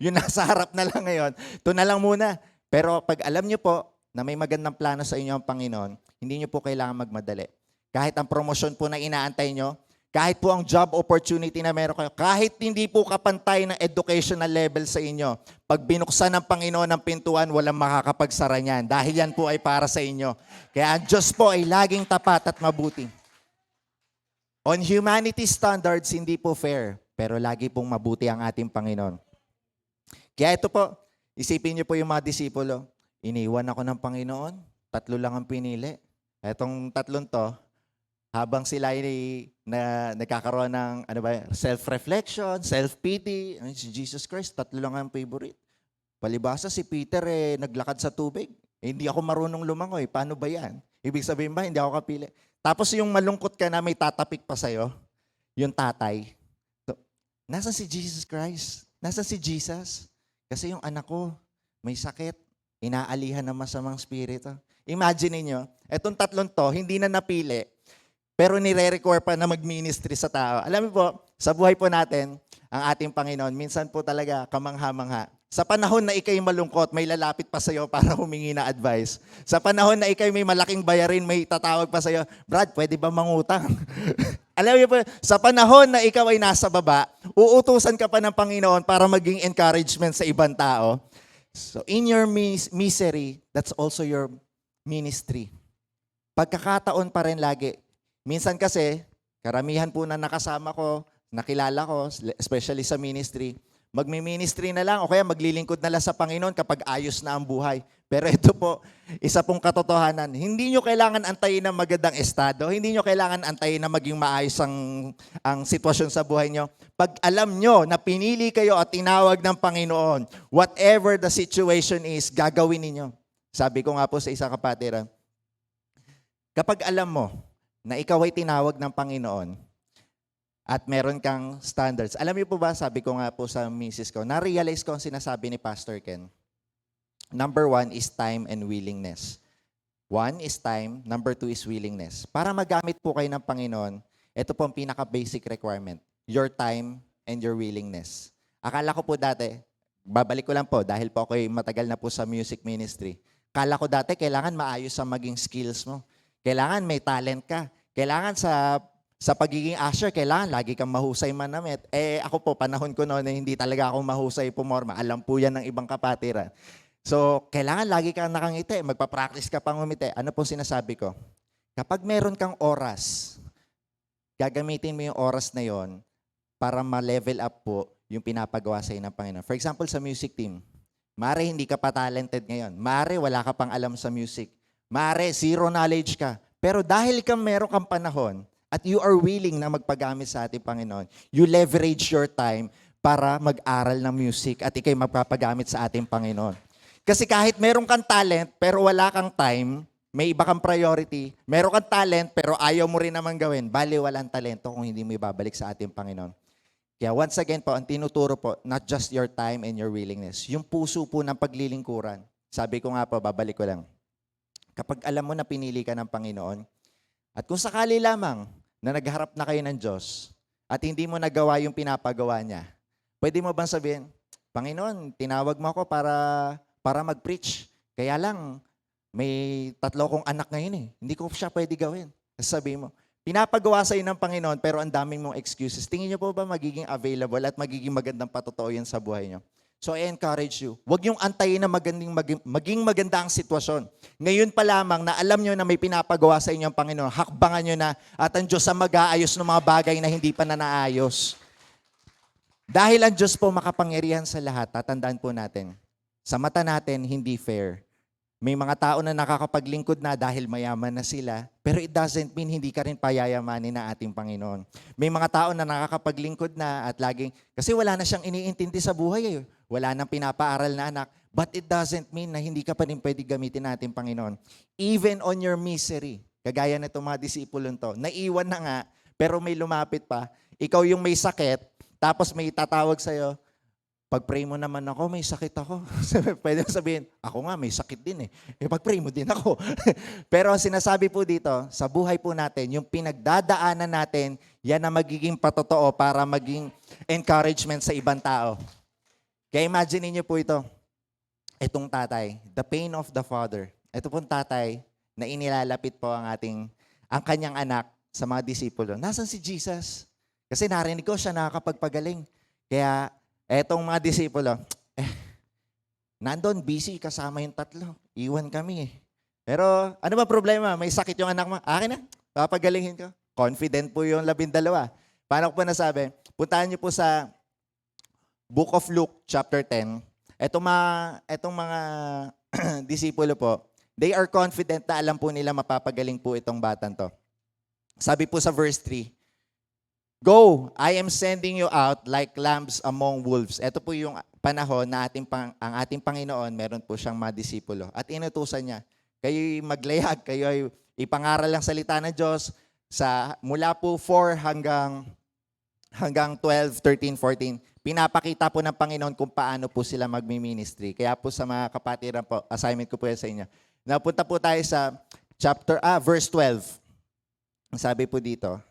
Yung nasa harap na lang ngayon. Ito na lang muna. Pero pag alam nyo po na may magandang plano sa inyo ang Panginoon, hindi nyo po kailangan magmadali. Kahit ang promosyon po na inaantay nyo, kahit po ang job opportunity na meron kayo, kahit hindi po kapantay ng educational level sa inyo, pag binuksan ng Panginoon ng pintuan, walang makakapagsara niyan. Dahil yan po ay para sa inyo. Kaya ang Diyos po ay laging tapat at mabuti. On humanity standards, hindi po fair, pero lagi pong mabuti ang ating Panginoon. Kaya ito po, isipin niyo po yung mga disipulo. Iniwan ako ng Panginoon, 3 lang ang pinili. Etong 3 to, habang sila ay nagkakaroon ng self-reflection, self-pity, si Jesus Christ, 3 lang ang favorite. Palibasa si Peter naglakad sa tubig. Hindi ako marunong lumangoy. Paano ba yan? Ibig sabihin ba, hindi ako kapili. Tapos yung malungkot ka na may tatapik pa sa'yo, yung tatay. So, nasan si Jesus Christ? Nasan si Jesus? Kasi yung anak ko, may sakit. Inaalihan ng masamang spirito. Imagine niyo, etong 3 to, hindi na napili, pero nire-require pa na mag-ministry sa tao. Alam mo po, sa buhay po natin, ang ating Panginoon, minsan po talaga kamangha-mangha. Sa panahon na ikay malungkot, may lalapit pa sa'yo para humingi na advice. Sa panahon na ikay may malaking bayarin, may tatawag pa sa'yo, Brad, pwede ba mangutang? Alam niyo po, sa panahon na ikaw ay nasa baba, uutusan ka pa ng Panginoon para maging encouragement sa ibang tao. So in your misery, that's also your ministry. Pagkakataon pa rin lagi. Minsan kasi, karamihan po na nakasama ko, nakilala ko, especially sa ministry, magmi-ministry na lang o kaya maglilingkod na lang sa Panginoon kapag ayos na ang buhay. Pero ito po, isa pong katotohanan. Hindi nyo kailangan antayin ng magandang estado. Hindi nyo kailangan antayin na maging maayos ang sitwasyon sa buhay nyo. Pag alam nyo na pinili kayo at tinawag ng Panginoon, whatever the situation is, gagawin ninyo. Sabi ko nga po sa isang kapatiran, kapag alam mo na ikaw ay tinawag ng Panginoon, at meron kang standards. Alam niyo po ba, sabi ko nga po sa misis ko, na-realize ko ang sinasabi ni Pastor Ken. Number 1 is time and willingness. 1 is time, number 2 is willingness. Para magamit po kayo ng Panginoon, ito po ang pinaka-basic requirement. Your time and your willingness. Akala ko po dati, babalik ko lang po dahil po ako matagal na po sa music ministry. Akala ko dati, kailangan maayos ang maging skills mo. Kailangan may talent ka. Kailangan sa pagiging usher, kailangan lagi kang mahusay manamit. Ako po, panahon ko noon hindi talaga ako mahusay pumorma. Alam po yan ng ibang kapatiran. So, kailangan lagi kang nakangiti. Magpa-practice ka pang umiti. Ano po sinasabi ko? Kapag meron kang oras, gagamitin mo yung oras na yon para ma-level up po yung pinapagawa sa ng Panginoon. For example, sa music team. Mare, hindi ka pa talented ngayon. Mare, wala ka pang alam sa music. Mare, zero knowledge ka. Pero dahil meron kang panahon, at you are willing na magpagamit sa ating Panginoon, you leverage your time para mag-aral ng music at ikay magpapagamit sa ating Panginoon. Kasi kahit meron kang talent pero wala kang time, may iba kang priority, meron kang talent pero ayaw mo rin naman gawin, bali walang talento kung hindi mo ibabalik sa ating Panginoon. Kaya once again po, ang tinuturo po, not just your time and your willingness, yung puso po ng paglilingkuran. Sabi ko nga po, babalik ko lang. Kapag alam mo na pinili ka ng Panginoon, at kung sakali lamang na nagharap na kayo ng Diyos at hindi mo nagawa yung pinapagawa niya, pwede mo bang sabihin, Panginoon, tinawag mo ako para mag-preach. Kaya lang, may 3 kong anak ngayon Hindi ko siya pwede gawin. Sabihin mo, pinapagawa sa iyo ng Panginoon pero ang daming mong excuses. Tingin niyo po ba magiging available at magiging magandang patotoo yan sa buhay niyo? So I encourage you, huwag yung antayin na maging maganda ang sitwasyon. Ngayon pa lamang na alam nyo na may pinapagawa sa inyo ang Panginoon, hakbangan nyo na at ang Diyos ang mag-aayos ng mga bagay na hindi pa na naayos. Dahil ang Diyos po makapangyarihan sa lahat, tatandaan po natin, sa mata natin, hindi fair. May mga tao na nakakapaglingkod na dahil mayaman na sila, pero it doesn't mean hindi ka rin payayamanin na ating Panginoon. May mga tao na nakakapaglingkod na at laging, kasi wala na siyang iniintindi sa buhay Wala nang pinapaaral na anak. But it doesn't mean na hindi ka pa rin pwede gamitin natin, Panginoon. Even on your misery, kagaya na itong mga disipulon to, naiwan na nga, pero may lumapit pa. Ikaw yung may sakit, tapos may tatawag sa'yo, pag-pray mo naman ako, may sakit ako. Pwede mo sabihin, ako nga, may sakit din eh. Pag-pray mo din ako. Pero sinasabi po dito, sa buhay po natin, yung pinagdadaanan natin, yan ang magiging patotoo para maging encouragement sa ibang tao. Kaya imagine niyo po ito, itong tatay, the pain of the father. Ito pong tatay na inilalapit po ang kanyang anak sa mga disipulo. Nasaan si Jesus? Kasi narinig ko siya nakakapagpagaling. Kaya etong mga disipulo, nandun, busy, kasama yung tatlo. Iwan kami eh. Pero ano ba problema? May sakit yung anak mo? Akin na, papagalingin ko. Confident po yung 12. Paano ko po nasabi? Puntahan niyo po sa Book of Luke, chapter 10. Etong mga disipulo po, they are confident na alam po nila mapapagaling po itong batang to. Sabi po sa verse 3, "Go, I am sending you out like lambs among wolves." Ito po yung panahon na ang ating Panginoon, meron po siyang mga disipulo. At inutusan niya, kayo'y maglayag, kayo'y ipangaral ang salita ng Diyos mula po 4 hanggang 12, 13, 14. Pinapakita po ng Panginoon kung paano po sila magmi-ministry. Kaya po sa mga kapatiran po, assignment ko po yan sa inyo. Napunta po tayo sa verse 12. Ang sabi po dito,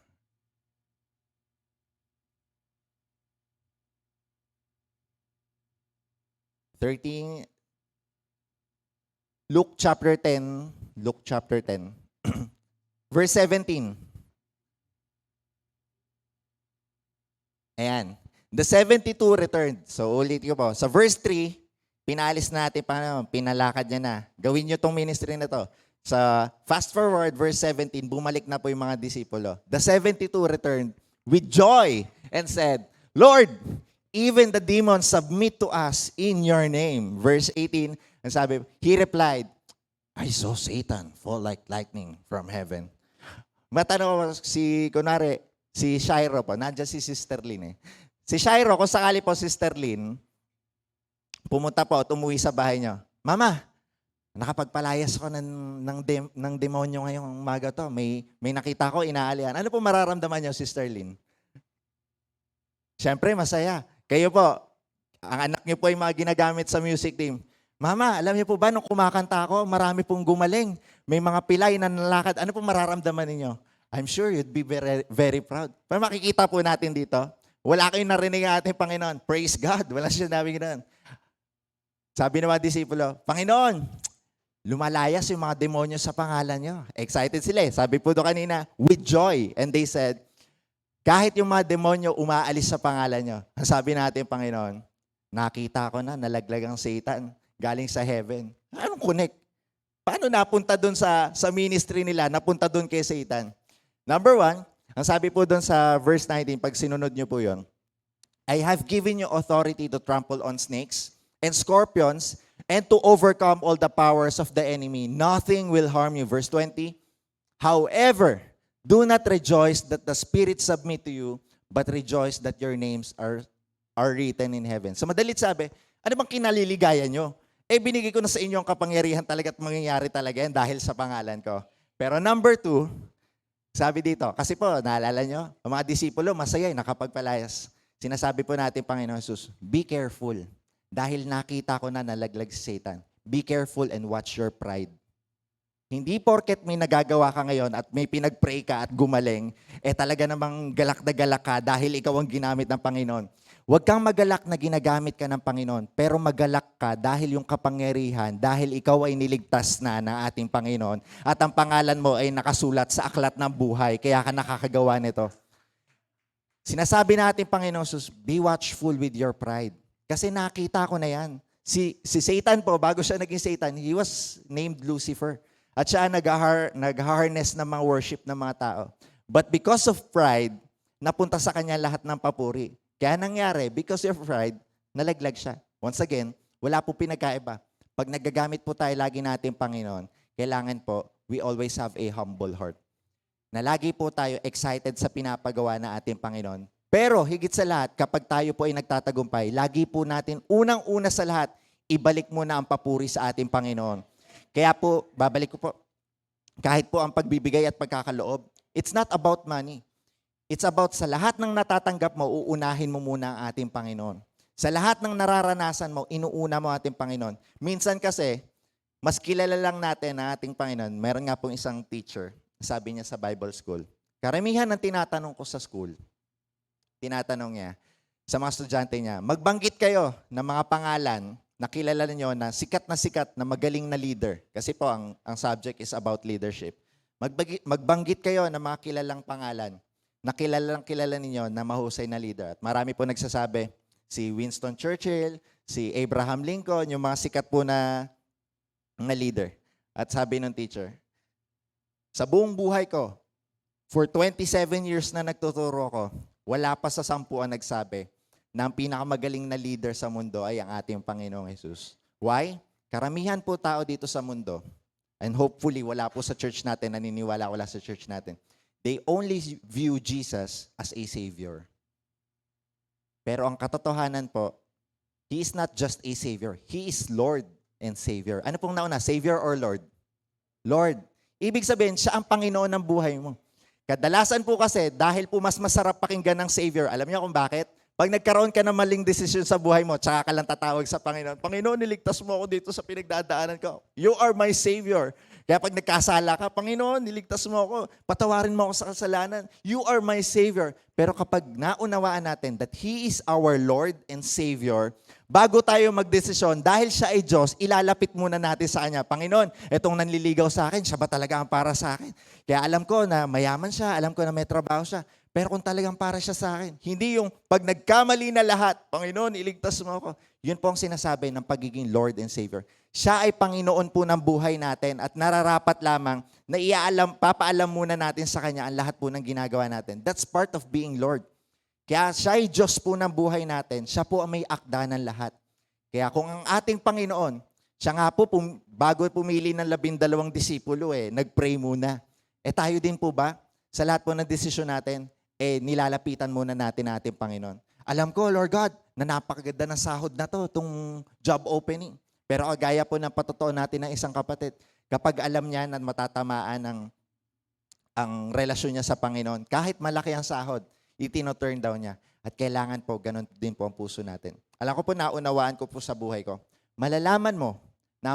Luke chapter 10, verse 17. Ayan. The 72 returned. So ulit ko po. Sa verse 3, pinalis natin, pinalakad niya na. Gawin niyo tong ministry na to. Sa fast forward, verse 17, bumalik na po yung mga disipulo. The 72 returned with joy and said, "Lord, even the demons submit to us in your name." Verse 18, ang sabi, he replied, "I saw Satan fall like lightning from heaven." Matanong kunwari, si Shiro po, nandiyan si Sister Lynn eh. Si Shiro, kung sakali po Sister Lynn, pumunta po at umuwi sa bahay niyo, "Mama, nakapagpalayas ko ng demonyo ngayong umaga to. May nakita ko, inaalian." Ano po mararamdaman niyo, Sister Lynn? Siyempre, masaya. Kayo po, ang anak niyo po ay mga ginagamit sa music team. "Mama, alam niyo po ba, nung kumakanta ako, marami pong gumaling. May mga pilay na nalakad." Ano po mararamdaman ninyo? I'm sure you'd be very, very proud. Pero makikita po natin dito, wala kayong narinig ng ating Panginoon. Praise God. Wala siya namin ganoon. Sabi ng mga disipulo, "Panginoon, lumalayas yung mga demonyo sa pangalan niyo." Excited sila eh. Sabi po doon kanina, with joy. And they said, kahit yung mga demonyo umaalis sa pangalan niyo. Ang sabi natin, Panginoon, nakita ko na, nalaglag ang Satan galing sa heaven. Anong connect? Paano napunta doon sa ministry nila, napunta doon kay Satan? Number 1, ang sabi po doon sa verse 19, pag sinunod niyo po yun, "I have given you authority to trample on snakes and scorpions and to overcome all the powers of the enemy. Nothing will harm you." Verse 20, "However, do not rejoice that the spirits submit to you, but rejoice that your names are written in heaven." So madalit sabi, ano bang kinaliligayan nyo? Binigay ko na sa inyo ang kapangyarihan talaga at mangyayari talaga yan dahil sa pangalan ko. Pero number 2, sabi dito, kasi po, naalala nyo, ang mga disipulo, masaya nakapagpalayas. Sinasabi po natin, Panginoon Jesus, be careful. Dahil nakita ko na nalaglag si Satan. Be careful and watch your pride. Hindi porket may nagagawa ka ngayon at may pinag-pray ka at gumaling, talaga namang galak na galak ka dahil ikaw ang ginamit ng Panginoon. Huwag kang magalak na ginagamit ka ng Panginoon, pero magalak ka dahil yung kapangyarihan, dahil ikaw ay niligtas na ng ating Panginoon at ang pangalan mo ay nakasulat sa aklat ng buhay, kaya ka nakakagawa nito. Sinasabi natin, Panginoon Jesus, be watchful with your pride. Kasi nakita ko na yan. Si Satan po, bago siya naging Satan, he was named Lucifer. At siya nag-harness ng mga worship ng mga tao. But because of pride, napunta sa kanya lahat ng papuri. Kaya nangyari, because of pride, nalaglag siya. Once again, wala po pinagkaiba. Pag nagagamit po tayo lagi natin, Panginoon, kailangan po, we always have a humble heart. Na lagi po tayo excited sa pinapagawa na ating Panginoon. Pero higit sa lahat, kapag tayo po ay nagtatagumpay, lagi po natin, unang-una sa lahat, ibalik mo na ang papuri sa ating Panginoon. Kaya po, babalik ko po, kahit po ang pagbibigay at pagkakaloob, it's not about money. It's about sa lahat ng natatanggap mo, uunahin mo muna ang ating Panginoon. Sa lahat ng nararanasan mo, inuuna mo ating Panginoon. Minsan kasi, mas kilala lang natin ang ating Panginoon. Meron nga pong isang teacher, sabi niya sa Bible school, karamihan ng tinatanong ko sa school, tinatanong niya sa mga estudyante niya, magbanggit kayo ng mga pangalan na kilala niyo na sikat na magaling na leader. Kasi po, ang subject is about leadership. Magbanggit kayo ng mga kilalang pangalan na kilala ninyo na mahusay na leader. At marami po nagsasabi, si Winston Churchill, si Abraham Lincoln, yung mga sikat po na leader. At sabi ng teacher, sa buong buhay ko, for 27 years na nagtuturo ko, wala pa sa 10 ang nagsabi na ang pinakamagaling na leader sa mundo ay ang ating Panginoong Jesus. Why? Karamihan po tao dito sa mundo, and hopefully wala po sa church natin, naniniwala wala sa church natin, they only view Jesus as a Savior. Pero ang katotohanan po, He is not just a Savior. He is Lord and Savior. Ano pong nauna? Savior or Lord? Lord. Ibig sabihin, siya ang Panginoon ng buhay mo. Kadalasan po kasi, dahil po mas masarap pakinggan ng Savior, alam niyo kung bakit? Pag nagkaroon ka ng maling desisyon sa buhay mo, tsaka ka lang tatawag sa Panginoon, Panginoon, niligtas mo ako dito sa pinagdadaanan ko. You are my Savior. Kaya pag nagkasala ka, Panginoon, niligtas mo ako, patawarin mo ako sa kasalanan. You are my Savior. Pero kapag naunawaan natin that He is our Lord and Savior, bago tayo magdesisyon, dahil siya ay Diyos, ilalapit muna natin sa Kanya, Panginoon, itong nanliligaw sa akin, siya ba talaga ang para sa akin? Kaya alam ko na mayaman siya, alam ko na may trabaho siya, pero kung talagang para siya sa akin, hindi yung pag nagkamali na lahat, Panginoon, iligtas mo ako. Yun po ang sinasabi ng pagiging Lord and Savior. Siya ay Panginoon po ng buhay natin at nararapat lamang na papaalam muna natin sa Kanya ang lahat po ng ginagawa natin. That's part of being Lord. Kaya siya ay Diyos po ng buhay natin. Siya po ang may akda ng lahat. Kaya kung ang ating Panginoon, siya nga po, bago pumili ng 12 disipulo, nag-pray muna. Tayo din po ba? Sa lahat po ng desisyon natin, nilalapitan muna natin ating Panginoon. Alam ko, Lord God, na napakaganda ng sahod na to, itong job opening. Pero kagaya po ng patotoo natin ng isang kapatid, kapag alam niya na matatamaan ang relasyon niya sa Panginoon, kahit malaki ang sahod, itino-turn down niya. At kailangan po, ganun din po ang puso natin. Alam ko po, naunawaan ko po sa buhay ko. Malalaman mo na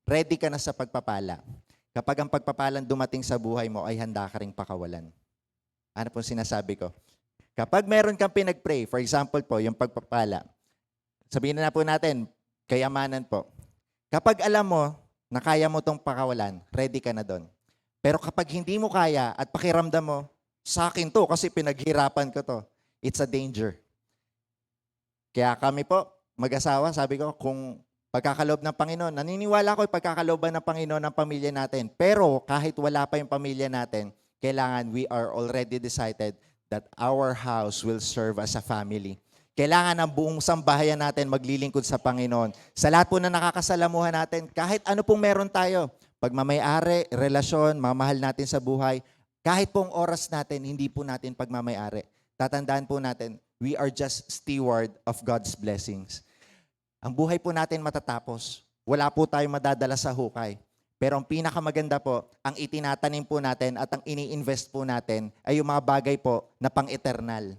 ready ka na sa pagpapala. Kapag ang pagpapalang dumating sa buhay mo ay handa ka ring pakawalan. Ano po sinasabi ko? Kapag meron kang pinag-pray, for example po, yung pagpapala, sabihin na po natin, kayamanan po. Kapag alam mo na kaya mo itong pakawalan, ready ka na doon. Pero kapag hindi mo kaya at pakiramdam mo, sa akin to kasi pinaghirapan ko to, it's a danger. Kaya kami po, mag-asawa, sabi ko, kung pagkakaloob ng Panginoon, naniniwala ko pagkakalooban ng Panginoon ng pamilya natin. Pero kahit wala pa yung pamilya natin, kailangan we are already decided that our house will serve as a family. Kailangan ang buong sambahayan natin maglilingkod sa Panginoon. Sa lahat po na nakakasalamuhan natin, kahit ano pong meron tayo, pagmamayari, relasyon, mamahal natin sa buhay, kahit pong oras natin, hindi po natin pagmamayari. Tatandaan po natin, we are just steward of God's blessings. Ang buhay po natin matatapos. Wala po tayong madadala sa hukay. Pero ang pinakamaganda po, ang itinatanim po natin at ang ini-invest po natin ay yung mga bagay po na pang-eternal.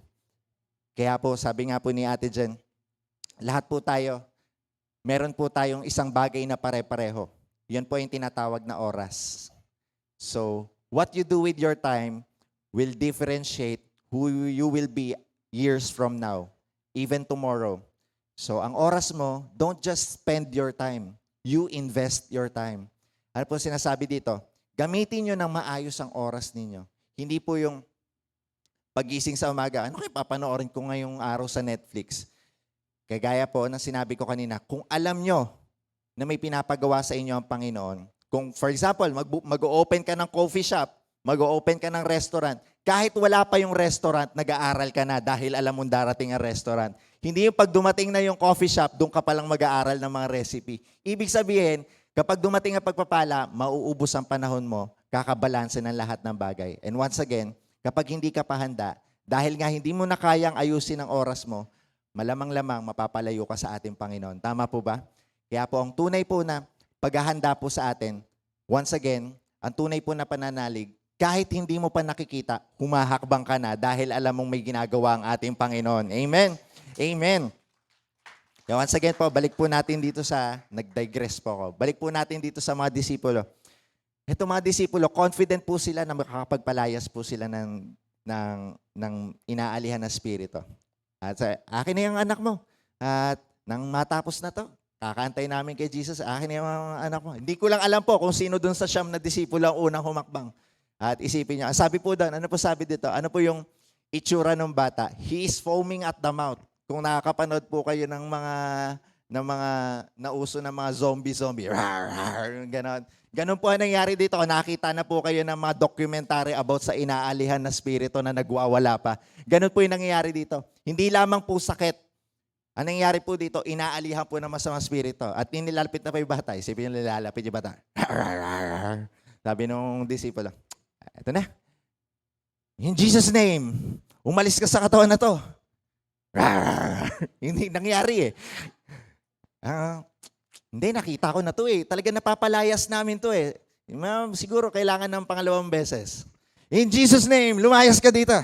Kaya po, sabi nga po ni Ate Jen, lahat po tayo, meron po tayong isang bagay na pare-pareho. Yan po yung tinatawag na oras. So, what you do with your time will differentiate who you will be years from now, even tomorrow. So, ang oras mo, don't just spend your time. You invest your time. Ano po sinasabi dito? Gamitin nyo ng maayos ang oras ninyo. Hindi po yung pagising sa umaga, ano kayo papanoorin ko ngayong araw sa Netflix? Kagaya po ng sinabi ko kanina, kung alam nyo na may pinapagawa sa inyo ang Panginoon, kung for example, mag-open ka ng coffee shop, mag-open ka ng restaurant, kahit wala pa yung restaurant, nag-aaral ka na dahil alam mong darating ang restaurant. Hindi yung pag dumating na yung coffee shop, doon ka palang mag-aaral ng mga recipe. Ibig sabihin, kapag dumating ang pagpapala, mauubos ang panahon mo, kakabalanse ng lahat ng bagay. And once again, kapag hindi ka pa handa, dahil nga hindi mo na kayang ayusin ang oras mo, malamang-lamang mapapalayo ka sa ating Panginoon. Tama po ba? Kaya po ang tunay po na paghahanda po sa atin, once again, ang tunay po na pananalig, kahit hindi mo pa nakikita, humahakbang ka na dahil alam mong may ginagawa ang ating Panginoon. Amen? Amen. Kaya once again po, balik po natin dito nag-digress po ako. Balik po natin dito sa mga disipulo. Ito mga disipulo, confident po sila na makakapagpalayas po sila ng inaalihan na spirito. At akin na yung anak mo. At nang matapos na to, kakantay namin kay Jesus, akin na yung anak mo. Hindi ko lang alam po kung sino dun sa siyam na disipulo ang unang humakbang. At isipin niyo, sabi po doon, ano po sabi dito? Ano po yung itsura ng bata? He is foaming at the mouth. Kung nakakapanood po kayo ng mga nauso ng mga zombie. Ganon. Ganon po ang nangyari dito. Nakita na po kayo ng mga documentary about sa inaalihan na spirito na nagwawala pa. Ganon po yung nangyayari dito. Hindi lamang po sakit. Ang nangyayari po dito, inaalihan po ng masamang spirito. At nilalapit na pa yung bata. Isipin yung nilalapit yung bata. Sabi nung disipulo, eto na. In Jesus' name, umalis ka sa katawan na to. Hindi nangyari eh. Hindi, nakita ko na to eh. Talaga napapalayas namin to eh. Siguro kailangan ng pangalawang beses. In Jesus' name, lumayas ka dito.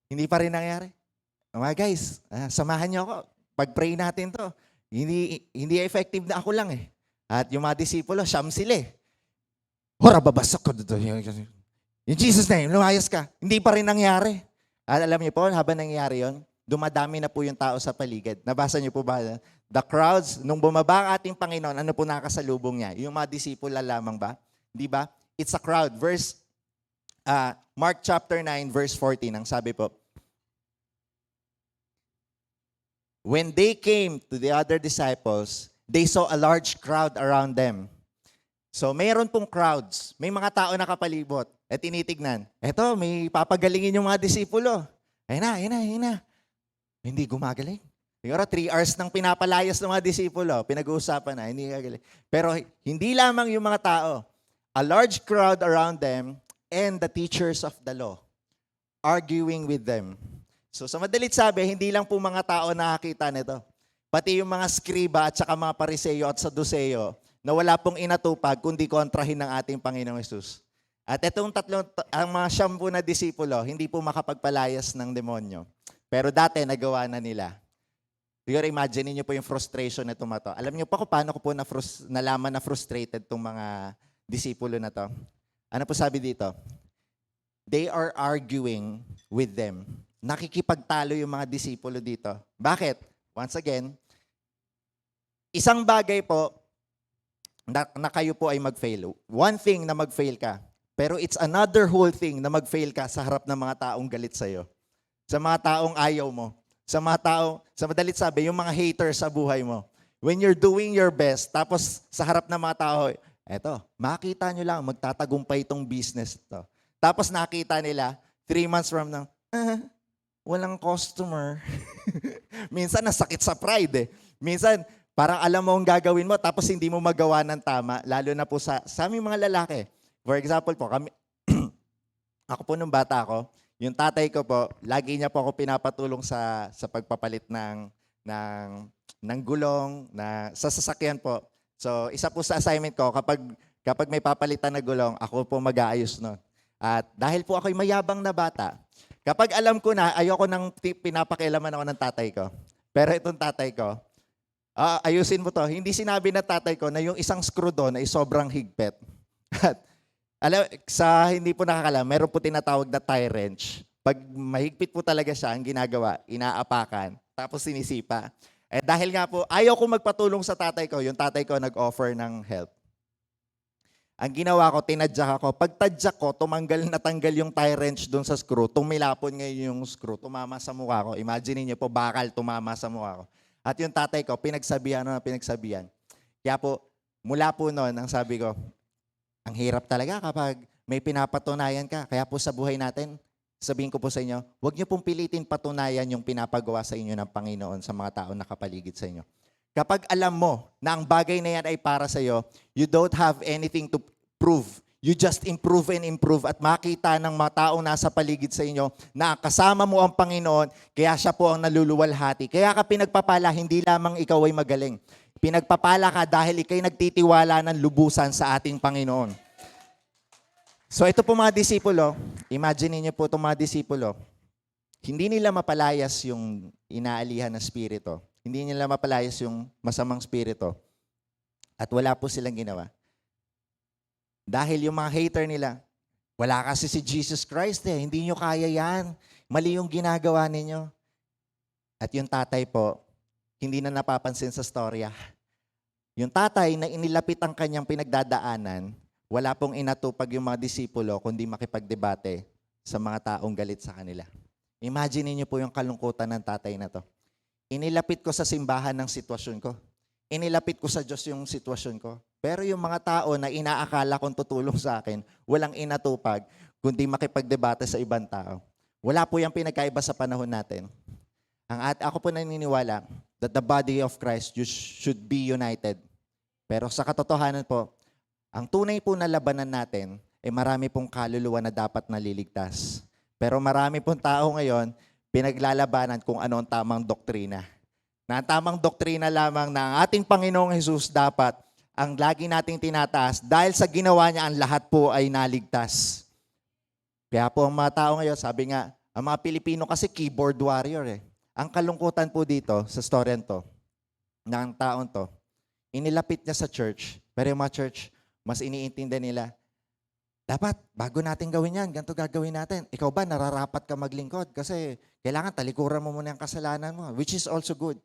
Hindi pa rin nangyari. Mga guys, samahan niyo ako. Pag-pray natin to. Hindi effective na ako lang eh. At yung mga disipulo, siyam sila eh. Hora, babasok ko dito. In Jesus' name, lumayas ka. Hindi pa rin nangyari. At alam niyo po, habang nangyayari yon, dumadami na po yung tao sa paligid. Nabasa niyo po ba? The crowds, nung bumaba ang ating Panginoon, ano po nakasalubong niya? Yung mga disipula lamang ba? Di ba? It's a crowd. Mark chapter 9, verse 14, ang sabi po, when they came to the other disciples, they saw a large crowd around them. So, mayroon pong crowds. May mga tao nakapalibot. At tinitignan. Eto, may papagalingin yung mga disipulo. Ayun na. Hindi gumagaling. Siguro 3 hours nang pinapalayas ng mga disipulo. Pinag-uusapan na, hindi gagaling. Pero hindi lamang yung mga tao. A large crowd around them and the teachers of the law arguing with them. So sa madalit sabi, hindi lang po mga tao nakakita nito. Pati yung mga skriba at saka mga pariseyo at saduseyo na wala pong inatupag kundi kontrahin ng ating Panginoong Hesus. At itong ang mga siyam po na disipulo, hindi po makapagpalayas ng demonyo. Pero dati, nagawa na nila. Siguro imagine niyo po yung frustration na tumato. Alam niyo pa kung paano ko po nalaman na frustrated itong mga disipulo na to? Ano po sabi dito? They are arguing with them. Nakikipagtalo yung mga disipulo dito. Bakit? Once again, isang bagay po na kayo po ay mag-fail. One thing na mag-fail ka. Pero it's another whole thing na mag-fail ka sa harap ng mga taong galit sa'yo. Sa mga taong ayaw mo. Sa madalit sabi, yung mga haters sa buhay mo. When you're doing your best, tapos sa harap ng mga tao, eto, makita nyo lang, magtatagumpay itong business to. Tapos nakita nila, 3 months from now, walang customer. Minsan nasakit sa pride eh. Minsan, parang alam mo ang gagawin mo, tapos hindi mo magawa ng tama, lalo na po sa aming mga lalaki. For example po, ako po nung bata ako, yung tatay ko po, lagi niya po ako pinapatulong sa pagpapalit ng gulong sa sasakyan po. So, isa po sa assignment ko, kapag may papalitan na gulong, ako po mag-aayos nun. At dahil po ako'y mayabang na bata, kapag alam ko na, ayoko nang pinapakialaman ako ng tatay ko. Pero itong tatay ko, ayusin mo to. Hindi sinabi na tatay ko na yung isang screw doon ay sobrang higpit. At hindi po nakakalam, meron po tinatawag na tie wrench. Pag mahigpit po talaga siya, ang ginagawa, inaapakan, tapos sinisipa. Dahil nga po, ayaw ko magpatulong sa tatay ko, yung tatay ko nag-offer ng help. Ang ginawa ko, tinadyak ako. Pag tadyak ko, natanggal yung tie wrench doon sa screw. Tumilapon ngayon yung screw, tumama sa mukha ko. Imagine niyo po, bakal tumama sa mukha ko. At yung tatay ko, pinagsabihan. Kaya po, mula po noon, ang sabi ko, ang hirap talaga kapag may pinapatunayan ka. Kaya po sa buhay natin, sabihin ko po sa inyo, huwag niyo pong pilitin patunayan yung pinapagawa sa inyo ng Panginoon sa mga tao nakapaligid sa inyo. Kapag alam mo na ang bagay na yan ay para sa iyo, you don't have anything to prove. You just improve and improve at makita ng mga taong nasa paligid sa inyo na kasama mo ang Panginoon, kaya siya po ang naluluwalhati. Kaya ka pinagpapala, hindi lamang ikaw ay magaling. Pinagpapala ka dahil ikay nagtitiwala ng lubusan sa ating Panginoon. So ito po mga disipulo, imagine niyo po itong mga disipulo, hindi nila mapalayas yung inaalihan na spirito. Hindi nila mapalayas yung masamang spirito. At wala po silang ginawa. Dahil yung mga hater nila, wala kasi si Jesus Christ eh. Hindi nyo kaya yan. Mali yung ginagawa ninyo. At yung tatay po, hindi na napapansin sa storya. Yung tatay na inilapit ang kanyang pinagdadaanan, wala pong inatupag yung mga disipulo kundi makipagdebate sa mga taong galit sa kanila. Imagine niyo po yung kalungkutan ng tatay na to. Inilapit ko sa simbahan ng sitwasyon ko. Inilapit ko sa Diyos yung sitwasyon ko. Pero yung mga tao na inaakala kong tutulong sa akin, walang inatupag, kundi makipagdebate sa ibang tao. Wala po yung pinagkaiba sa panahon natin. Ako po naniniwala that the body of Christ should be united. Pero sa katotohanan po, ang tunay po na labanan natin, marami pong kaluluwa na dapat naliligtas. Pero marami pong tao ngayon, pinaglalabanan kung ano ang tamang doktrina. Na ang tamang doktrina lamang na ang ating Panginoong Jesus dapat ang lagi nating tinataas dahil sa ginawa niya ang lahat po ay naligtas. Kaya po ang mga tao ngayon, sabi nga, ang mga Pilipino kasi keyboard warrior eh. Ang kalungkutan po dito sa storyan to, ng taon to, inilapit niya sa church, pero yung mga church, mas iniintindihan nila, dapat, bago natin gawin yan, ganito gagawin natin. Ikaw ba, nararapat ka maglingkod? Kasi kailangan talikuran mo muna yung kasalanan mo, which is also good.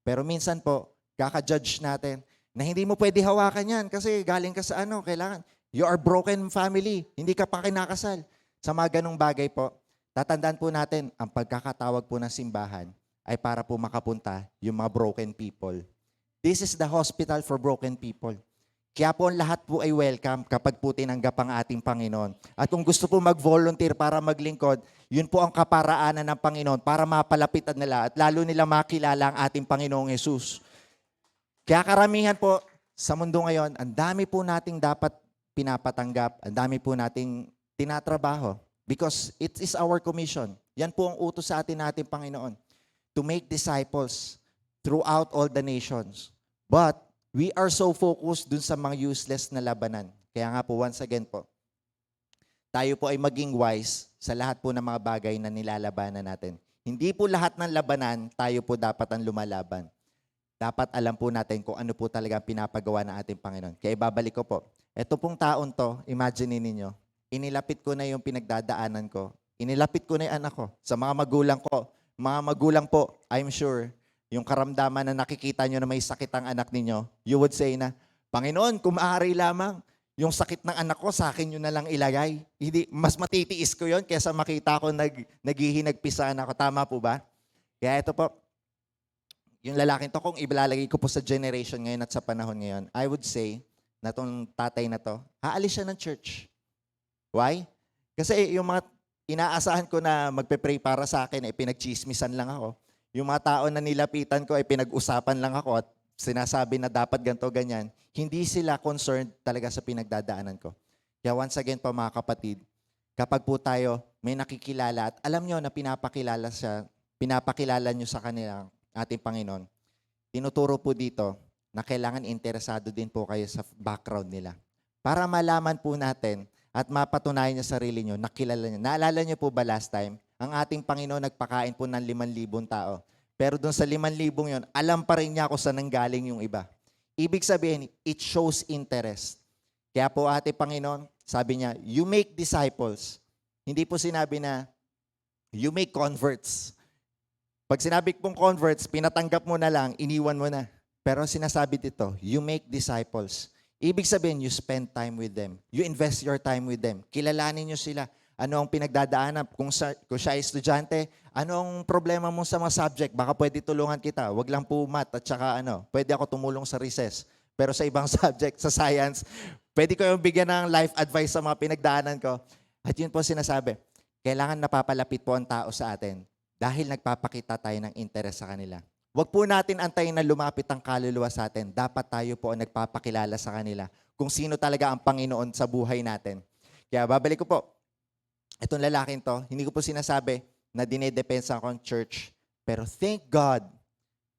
Pero minsan po, kaka-judge natin na hindi mo pwede hawakan yan kasi galing ka sa kailangan. You are broken family, hindi ka pa kinakasal. Sa mga ganong bagay po, tatandaan po natin, ang pagkakatawag po ng simbahan ay para po makapunta yung mga broken people. This is the hospital for broken people. Kaya po lahat po ay welcome kapag po tinanggap ang ating Panginoon. At kung gusto po mag-volunteer para maglingkod, yun po ang kaparaanan ng Panginoon para mapalapitan nila at lalo nila makilala ang ating Panginoong Jesus. Kaya karamihan po sa mundo ngayon, ang dami po nating dapat pinapatanggap, ang dami po nating tinatrabaho because it is our commission. Yan po ang utos sa atin nating Panginoon to make disciples throughout all the nations. But we are so focused dun sa mga useless na labanan. Kaya nga po, once again po, tayo po ay maging wise sa lahat po ng mga bagay na nilalabanan natin. Hindi po lahat ng labanan, tayo po dapat ang lumalaban. Dapat alam po natin kung ano po talaga pinapagawa ng ating Panginoon. Kaya ibabalik ko po, eto pong taon to, imagine ninyo, inilapit ko na yung pinagdadaanan ko. Inilapit ko na yung anak ko. Sa mga magulang po, I'm sure, yung karamdaman na nakikita nyo na may sakit ang anak ninyo, you would say na, Panginoon, kung maaari lamang, yung sakit ng anak ko, sa akin yun na lang ilagay. Hindi, mas matitiis ko yon kaysa makita ko naghihinagpisaan ako. Tama po ba? Kaya ito po, yung lalaking to, kung ibalalagay ko po sa generation ngayon at sa panahon ngayon, I would say na itong tatay na to, aalis siya ng church. Why? Kasi yung mga inaasahan ko na magpe-pray para sa akin, pinagchismisan lang ako. Yung mga tao na nilapitan ko ay pinag-usapan lang ako at sinasabi na dapat ganito, ganyan. Hindi sila concerned talaga sa pinagdadaanan ko. Kaya once again po mga kapatid, kapag po tayo may nakikilala at alam nyo na pinapakilala nyo sa kanila ating Panginoon, tinuturo po dito na kailangan interesado din po kayo sa background nila. Para malaman po natin at mapatunayan niya sarili nyo, nakilala nyo. Naalala nyo po ba last time, ang ating Panginoon nagpakain po ng 5,000 tao. Pero doon sa 5,000 yon, alam pa rin niya kung saan nanggaling yung iba. Ibig sabihin, it shows interest. Kaya po ating Panginoon, sabi niya, you make disciples. Hindi po sinabi na, you make converts. Pag sinabi pong converts, pinatanggap mo na lang, iniwan mo na. Pero sinasabi dito, you make disciples. Ibig sabihin, you spend time with them. You invest your time with them. Kilalanin niyo sila. Ano ang pinagdadaanan? Kung siya ay estudyante, ano ang problema mo sa mga subject? Baka pwede tulungan kita. Wag lang po math at saka pwede ako tumulong sa recess. Pero sa ibang subject, sa science, pwede ko yung bigyan ng life advice sa mga pinagdaanan ko. At yun po sinasabi, kailangan napapalapit po ang tao sa atin dahil nagpapakita tayo ng interes sa kanila. Wag po natin antayin na lumapit ang kaluluwa sa atin. Dapat tayo po ang nagpapakilala sa kanila kung sino talaga ang Panginoon sa buhay natin. Kaya babalik ko po, itong lalaking to, hindi ko po sinasabi na dinedepensa ko ang church, pero thank God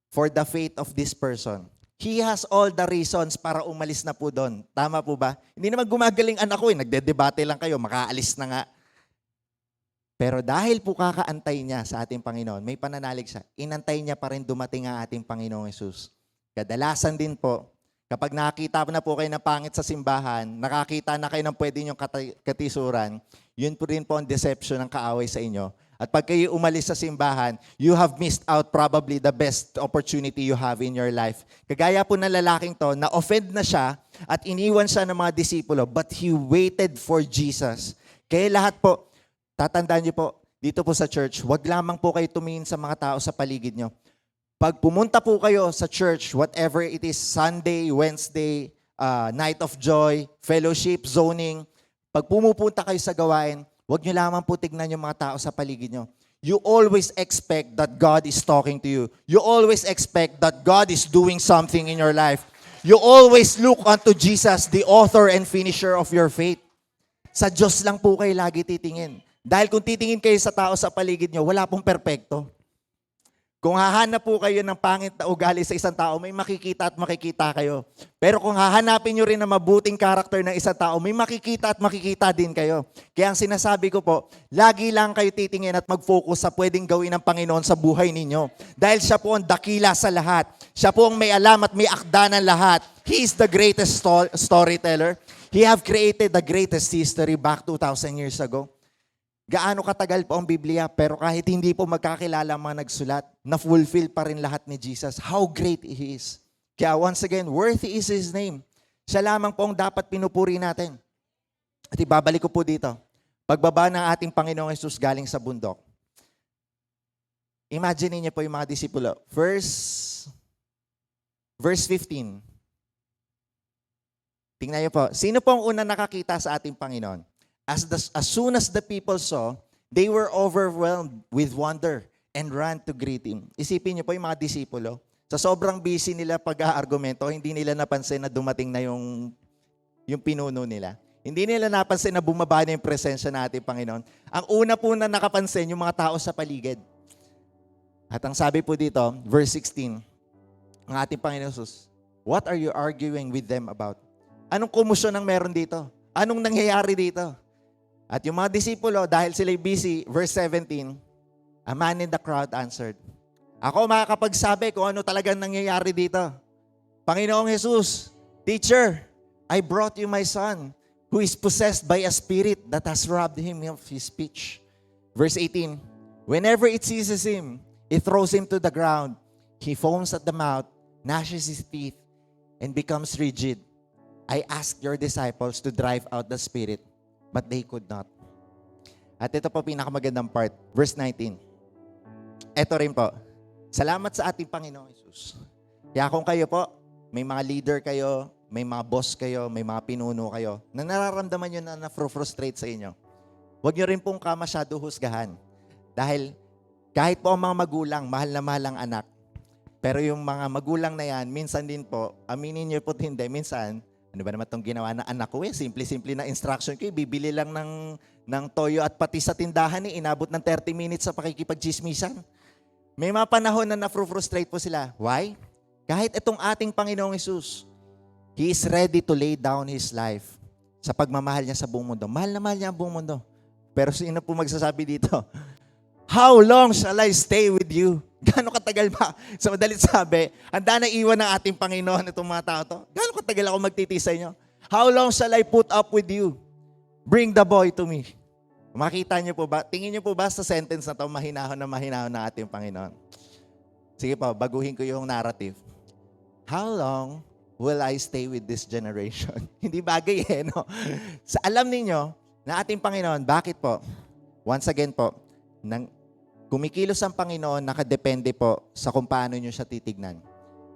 for the faith of this person. He has all the reasons para umalis na po doon. Tama po ba? Hindi naman gumagaling anak ko nagdedebate lang kayo, makaalis na nga. Pero dahil po kakaantay niya sa ating Panginoon, may pananalig siya, inantay niya pa rin dumating ang ating Panginoong Hesus. Kadalasan din po, kapag nakakita na po kayo ng pangit sa simbahan, nakakita na kayo ng pwede niyong katisuran, yun po rin po ang deception ng kaaway sa inyo. At pag kayo umalis sa simbahan, you have missed out probably the best opportunity you have in your life. Kagaya po ng lalaking to, na-offend na siya at iniwan siya ng mga disipulo, but he waited for Jesus. Kaya lahat po, tatandaan niyo po, dito po sa church, wag lamang po kayo tumingin sa mga tao sa paligid niyo. Pag pumunta po kayo sa church, whatever it is, Sunday, Wednesday, night of joy, fellowship, zoning, pag pumupunta kayo sa gawain, wag niyo lamang po tignan yung mga tao sa paligid niyo. You always expect that God is talking to you. You always expect that God is doing something in your life. You always look unto Jesus, the author and finisher of your faith. Sa Diyos lang po kayo lagi titingin. Dahil kung titingin kayo sa tao sa paligid nyo, wala pong perpekto. Kung hahanap po kayo ng pangit na ugali sa isang tao, may makikita at makikita kayo. Pero kung hahanapin nyo rin na mabuting karakter ng isang tao, may makikita at makikita din kayo. Kaya ang sinasabi ko po, lagi lang kayo titingin at mag-focus sa pwedeng gawin ng Panginoon sa buhay ninyo. Dahil siya po ang dakila sa lahat. Siya po ang may alam at may akda ng lahat. He is the greatest storyteller. He have created the greatest history back 2,000 years ago. Gaano katagal po ang Biblia, pero kahit hindi po magkakilala ang mga nagsulat, na-fulfill pa rin lahat ni Jesus. How great He is. Kaya once again, worthy is His name. Siya lamang po ang dapat pinupuri natin. At ibabalik ko po dito. Pagbaba ng ating Panginoong Hesus galing sa bundok. Imagine niyo po yung mga disipulo. Verse 15. Tingnan niyo po. Sino po ang unang nakakita sa ating Panginoon? As soon as the people saw, they were overwhelmed with wonder and ran to greet Him. Isipin niyo po yung mga disipulo. Sa sobrang busy nila pag-aargumento, hindi nila napansin na dumating na yung pinuno nila. Hindi nila napansin na bumaba na yung presensya ng ating Panginoon. Ang una po na nakapansin, yung mga tao sa paligid. At ang sabi po dito, verse 16, ang ating Panginoon Jesus, what are you arguing with them about? Anong komusyon ang meron dito? Anong nangyayari dito? At yung mga disipulo, dahil sila'y busy, verse 17, a man in the crowd answered, ako makakapagsabi kung ano talagang nangyayari dito. Panginoong Jesus, Teacher, I brought you my son, who is possessed by a spirit that has robbed him of his speech. Verse 18, whenever it seizes him, it throws him to the ground. He foams at the mouth, gnashes his teeth, and becomes rigid. I asked your disciples to drive out the spirit, but they could not. At ito po pinakamagandang part, verse 19. Ito rin po, salamat sa ating Panginoong Hesus. Kaya kung kayo po, may mga leader kayo, may mga boss kayo, may mga pinuno kayo, na nararamdaman nyo na na-frustrate sa inyo, huwag nyo rin pong masyado husgahan. Dahil kahit po ang mga magulang, mahal na mahal ang anak, pero yung mga magulang na yan, minsan din po, aminin nyo po hindi, minsan, ano ba naman itong ginawa ng anak ko simple-simple na instruction ko, bibili lang ng toyo at pati sa tindahan inabot ng 30 minutes sa pakikipagchismisan. May mga panahon na na-frustrate po sila. Why? Kahit itong ating Panginoong Hesus, He is ready to lay down His life sa pagmamahal niya sa buong mundo. Mahal na mahal niya ang buong mundo. Pero sino po magsasabi dito? How long shall I stay with you? Gano'ng katagal ba? Sa madalit sabi, handa na iwan ng ating Panginoon itong mga tao to. Gano'ng katagal ako magtitiis sa inyo? How long shall I put up with you? Bring the boy to me. Makita niyo po ba? Tingin niyo po ba sa sentence na to, mahinahon ng ating Panginoon? Sige po, baguhin ko yung narrative. How long will I stay with this generation? Hindi bagay no? Sa alam ninyo na ating Panginoon, bakit po? Once again po, kumikilos ang Panginoon, nakadepende po sa kung paano nyo siya titignan.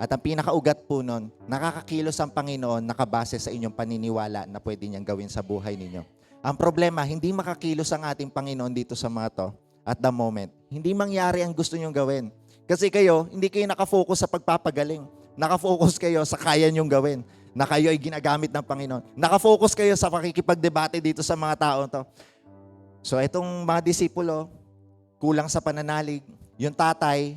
At ang pinakaugat po nun, nakakakilos ang Panginoon nakabase sa inyong paniniwala na pwede niyang gawin sa buhay ninyo. Ang problema, hindi makakilos ang ating Panginoon dito sa mga to at the moment. Hindi mangyari ang gusto niyong gawin. Kasi kayo, hindi kayo nakafocus sa pagpapagaling. Nakafocus kayo sa kaya niyong gawin. na kayo ay ginagamit ng Panginoon. Nakafocus kayo sa pakikipagdebate dito sa mga tao to. So itong mga disipulo, kulang sa pananalig. Yung tatay,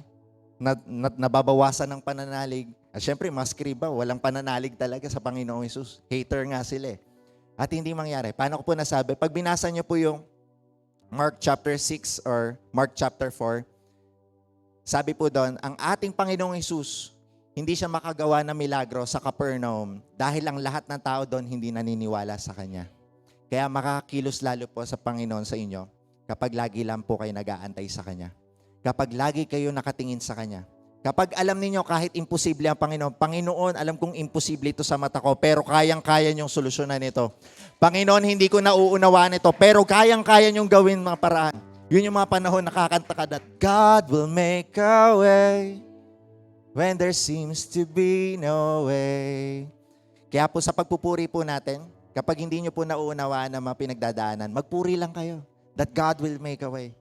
nababawasan ng pananalig. At syempre, mga skriba, walang pananalig talaga sa Panginoong Hesus. Hater nga sila eh. At hindi mangyari. Paano ko po nasabi? Pag binasa niyo po yung Mark chapter 6 or Mark chapter 4, sabi po doon, ang ating Panginoong Hesus, hindi siya makagawa ng milagro sa Capernaum dahil ang lahat ng tao doon hindi naniniwala sa Kanya. Kaya makakilos lalo po sa Panginoon sa inyo kapag lagi lang po kayo nag-aantay sa Kanya. Kapag lagi kayo nakatingin sa Kanya. Kapag alam niyo kahit imposible ang Panginoon, Panginoon, alam kong imposible ito sa mata ko, pero kayang-kaya niyong solusyonan ito. Panginoon, hindi ko nauunawaan ito, pero kayang-kaya niyong gawin mga paraan. Yun yung mga panahon nakakanta ka that God will make a way when there seems to be no way. Kaya po sa pagpupuri po natin, kapag hindi nyo po nauunawaan ang mga pinagdadaanan, magpuri lang kayo that God will make a way.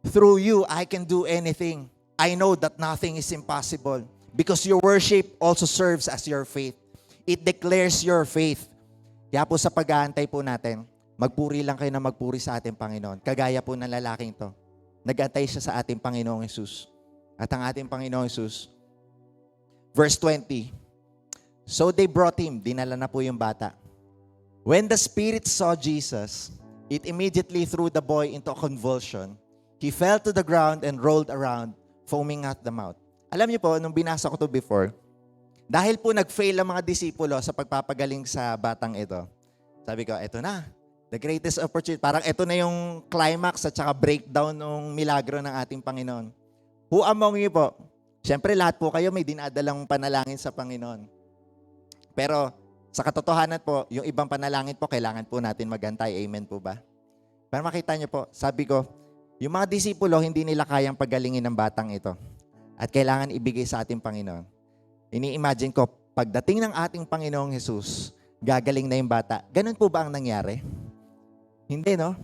Through you, I can do anything. I know that nothing is impossible because your worship also serves as your faith. It declares your faith. Kaya po sa pag-aantay po natin, magpuri lang kayo na magpuri sa ating Panginoon. Kagaya po ng lalaking to. Nag-antay siya sa ating Panginoong Hesus. At ang ating Panginoong Hesus, verse 20, so they brought him, dinala na po yung bata. When the spirit saw Jesus, it immediately threw the boy into a convulsion. He fell to the ground and rolled around, foaming at the mouth. Alam niyo po, nung binasa ko to before, dahil po nag-fail ang mga disipulo sa pagpapagaling sa batang ito, sabi ko, eto na. The greatest opportunity. Parang ito na yung climax at saka breakdown ng milagro ng ating Panginoon. Who among you po? Siyempre lahat po kayo may dinadalang panalangin sa Panginoon. Pero sa katotohanan po, yung ibang panalangin po, kailangan po natin magantay. Amen po ba? Para makita niyo po, sabi ko, yung mga disipulo, hindi nila kayang pagalingin ng batang ito. At kailangan ibigay sa ating Panginoon. Ini-imagine ko, pagdating ng ating Panginoong Hesus, gagaling na yung bata. Ganun po ba ang nangyari? Hindi, no?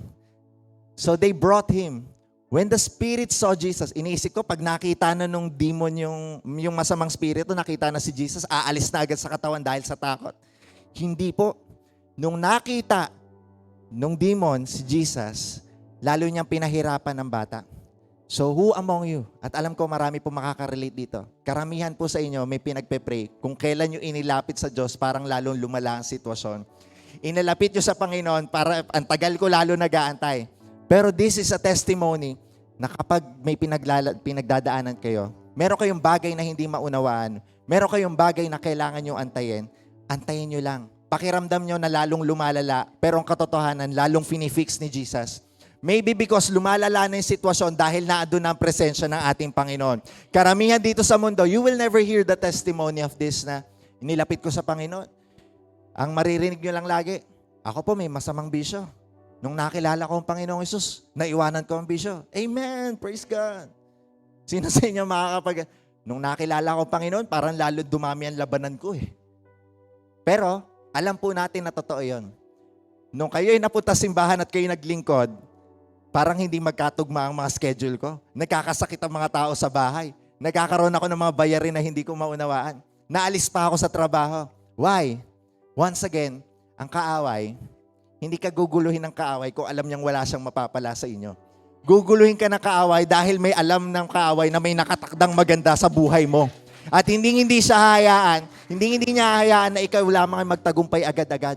So they brought him. When the spirit saw Jesus, iniisip ko, pag nakita na nung demon yung masamang spirito, nakita na si Jesus, aalis na agad sa katawan dahil sa takot. Hindi po. Nung nakita nung demon si Jesus, lalo niyang pinahirapan ng bata. So who among you? At alam ko marami po makaka-relate dito. Karamihan po sa inyo may pinagpe-pray. Kung kailan nyo inilapit sa Diyos, parang lalong lumala ang sitwasyon. Inilapit nyo sa Panginoon para ang tagal ko lalo nag-aantay. Pero this is a testimony na kapag may pinagdadaanan kayo, meron kayong bagay na hindi maunawaan, meron kayong bagay na kailangan nyo antayin, antayin nyo lang. Pakiramdam nyo na lalong lumalala, pero ang katotohanan, lalong finifix ni Jesus. Maybe because lumalala na yung sitwasyon dahil naandun ang presensya ng ating Panginoon. Karamihan dito sa mundo, you will never hear the testimony of this na inilapit ko sa Panginoon. Ang maririnig nyo lang lagi, ako po may masamang bisyo. Nung nakilala ko ang Panginoong Hesus, naiwanan ko ang bisyo. Amen! Praise God! Sino sa inyo makakapag... Nung nakilala ko ang Panginoon, parang lalo dumami ang labanan ko eh. Pero, alam po natin na totoo yun. Nung kayo'y napunta simbahan at kayo naglingkod, parang hindi magkatugma ang mga schedule ko. Nagkakasakit ang mga tao sa bahay. Nagkakaroon ako ng mga bayarin na hindi ko maunawaan. Naalis pa ako sa trabaho. Why? Once again, ang kaaway, hindi ka guguluhin ng kaaway kung alam niyang wala siyang mapapala sa inyo. Guguluhin ka ng kaaway dahil may alam ng kaaway na may nakatakdang maganda sa buhay mo. At hindi siya hayaan, hindi niya hayaan na ikaw lamang ay magtagumpay agad-agad.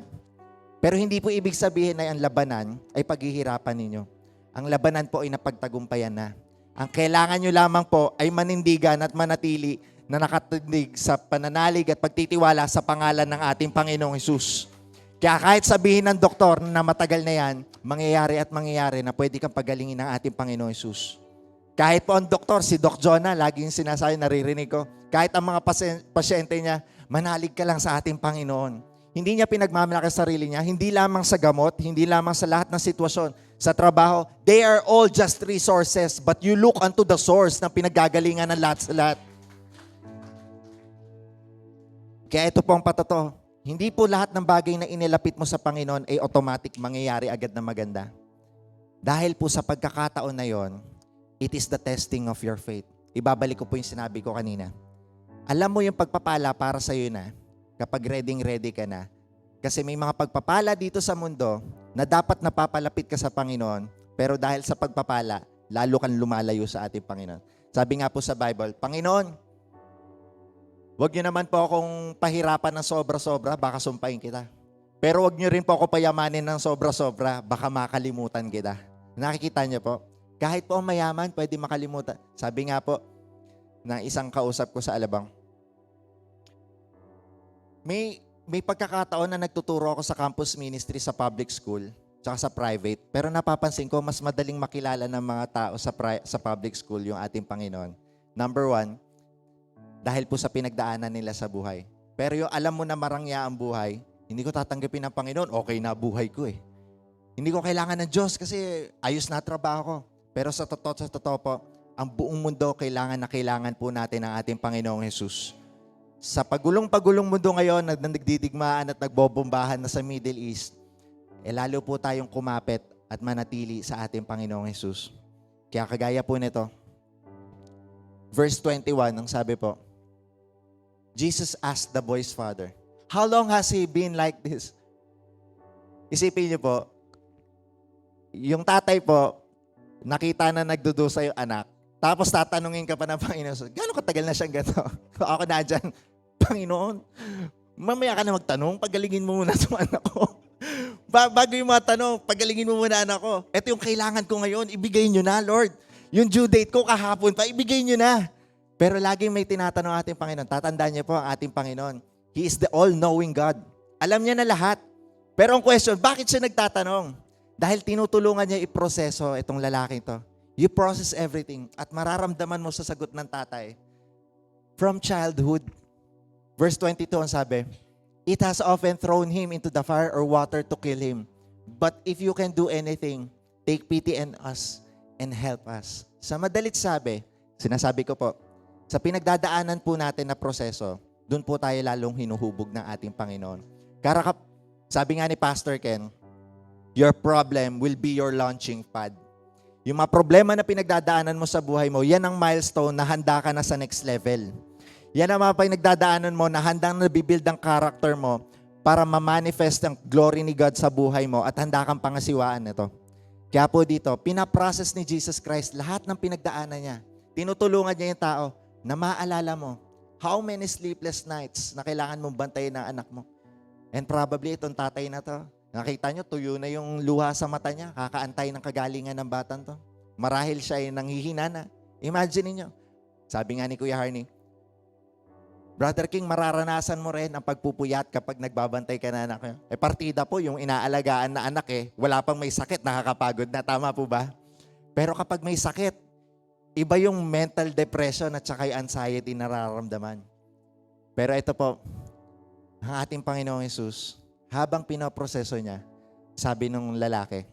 Pero hindi po ibig sabihin na ang labanan ay paghihirapan ninyo. Ang labanan po ay napagtagumpayan na. Ang kailangan nyo lamang po ay manindigan at manatili na nakatindig sa pananalig at pagtitiwala sa pangalan ng ating Panginoong Hesus. Kaya kahit sabihin ng doktor na matagal na yan, mangyayari na pwede kang pagalingin ng ating Panginoong Hesus. Kahit po ang doktor, si Doc Jonah, laging sinasabi, naririnig ko, kahit ang mga pasyente niya, manalig ka lang sa ating Panginoon. Hindi niya pinagmamalaki sa sarili niya, hindi lamang sa gamot, hindi lamang sa lahat ng sitwasyon, sa trabaho, they are all just resources, but you look unto the source ng pinagagalingan ng lahat sa lahat. Kaya ito po ang patotoo. Hindi po lahat ng bagay na inilapit mo sa Panginoon ay automatic mangyayari agad na maganda. Dahil po sa pagkakataon na yon, it is the testing of your faith. Ibabalik ko po yung sinabi ko kanina. Alam mo yung pagpapala para sa iyo na kapag ready ka na. Kasi may mga pagpapala dito sa mundo na dapat napapalapit ka sa Panginoon, pero dahil sa pagpapala, lalo kang lumalayo sa ating Panginoon. Sabi nga po sa Bible, Panginoon, wag niyo naman po akong pahirapan ng sobra-sobra, baka sumpain kita. Pero wag niyo rin po ako payamanin ng sobra-sobra, baka makalimutan kita. Nakikita niyo po? Kahit po ang mayaman, pwede makalimutan. Sabi nga po, ng isang kausap ko sa Alabang, may pagkakataon na nagtuturo ako sa campus ministry sa public school, tsaka sa private. Pero napapansin ko, mas madaling makilala ng mga tao sa public school yung ating Panginoon. Number one, dahil po sa pinagdaanan nila sa buhay. Pero yung alam mo na marangya ang buhay, hindi ko tatanggapin ng Panginoon, okay na buhay ko eh. Hindi ko kailangan ng Diyos kasi ayos na trabaho ko. Pero sa totoo po, ang buong mundo kailangan po natin ang ating Panginoong Jesus. Sa pagulong mundo ngayon na nagdidigmaan at nagbobombahan na sa Middle East, lalo po tayong kumapit at manatili sa ating Panginoong Jesus. Kaya kagaya po nito, verse 21, ang sabi po, Jesus asked the boy's father, how long has he been like this? Isipin niyo po, yung tatay po, nakita na nagdudusa yung anak, tapos tatanungin ka pa ng Panginoon, gano'ng katagal na siyang gano'n? Ako na dyan, Panginoon, mamaya ka na magtanong, pagalingin mo muna itong anak ko. Bago yung mga tanong, pagalingin mo muna anak ko. Ito yung kailangan ko ngayon, ibigay nyo na, Lord. Yung due date ko kahapon pa, ibigay nyo na. Pero laging may tinatanong ating Panginoon. Tatandaan niyo po ang ating Panginoon. He is the all-knowing God. Alam niya na lahat. Pero ang question, bakit siya nagtatanong? Dahil tinutulungan niya iproseso itong lalaking to. You process everything at mararamdaman mo sa sagot ng tatay. From childhood. Verse 22 ang sabi, it has often thrown him into the fire or water to kill him. But if you can do anything, take pity on us and help us. Sa madalit sabi, sinasabi ko po, sa pinagdadaanan po natin na proseso, doon po tayo lalong hinuhubog ng ating Panginoon. Sabi nga ni Pastor Ken, your problem will be your launching pad. Yung mga problema na pinagdadaanan mo sa buhay mo, yan ang milestone na handa ka na sa next level. Yan ang mga pinagdadaanan mo na handang nabibuild ang character mo para ma-manifest ang glory ni God sa buhay mo at handa kang pangasiwaan nito. Kaya po dito, pinaprocess ni Jesus Christ lahat ng pinagdaanan niya. Tinutulungan niya yung tao na maalala mo how many sleepless nights na kailangan mong bantayin ng anak mo. And probably itong tatay na to, nakita nyo, tuyo na yung luha sa mata niya, kakaantay ng kagalingan ng batang to. Marahil siya ay nanghihina na. Imagine niyo. Sabi nga ni Kuya Harney, Brother King, mararanasan mo rin ang pagpupuyat kapag nagbabantay ka na anak. Partida po, yung inaalagaan na anak wala pang may sakit, nakakapagod na. Tama po ba? Pero kapag may sakit, iba yung mental depression at saka yung anxiety na nararamdaman. Pero ito po, ang ating Panginoong Jesus, habang pinoproseso niya, sabi nung lalaki,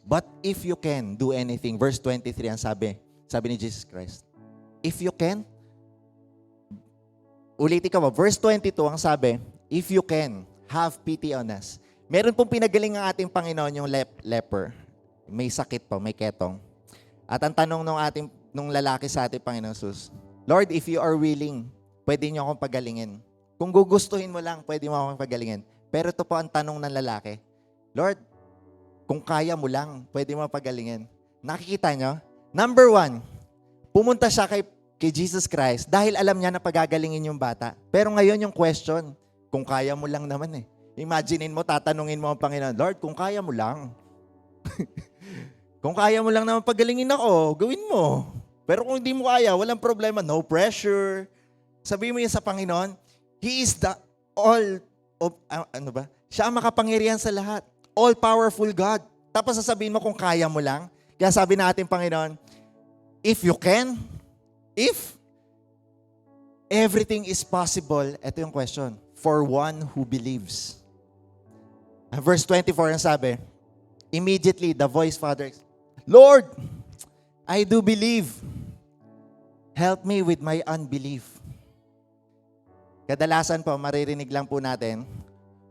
but if you can do anything, verse 23 ang sabi ni Jesus Christ, if you can, ulitin ko ba, verse 22 ang sabi, if you can, have pity on us. Meron pong pinagaling ang ating Panginoon yung leper. May sakit po, may ketong. At ang tanong nung lalaki sa ating Panginoon Jesus, Lord, if you are willing, pwede niyo akong pagalingin. Kung gugustuhin mo lang, pwede mo akong pagalingin. Pero ito po ang tanong ng lalaki, Lord, kung kaya mo lang, pwede mo pagalingin. Nakikita nyo? Number one, pumunta siya kay Jesus Christ dahil alam niya na pagagalingin yung bata. Pero ngayon yung question, kung kaya mo lang naman Imaginein mo, tatanungin mo ang Panginoon, Lord, kung kaya mo lang. Kung kaya mo lang naman pagalingin ako, gawin mo. Pero kung hindi mo kaya, walang problema, no pressure. Sabihin mo yun sa Panginoon, He is the siya ang makapangyarihan sa lahat. All-powerful God. Tapos sasabihin mo kung kaya mo lang. Kaya sabi natin, Panginoon, if you can, if everything is possible, ito yung question, for one who believes. Verse 24 ang sabi, immediately the voice father, Lord, I do believe. Help me with my unbelief. Kadalasan po, maririnig lang po natin,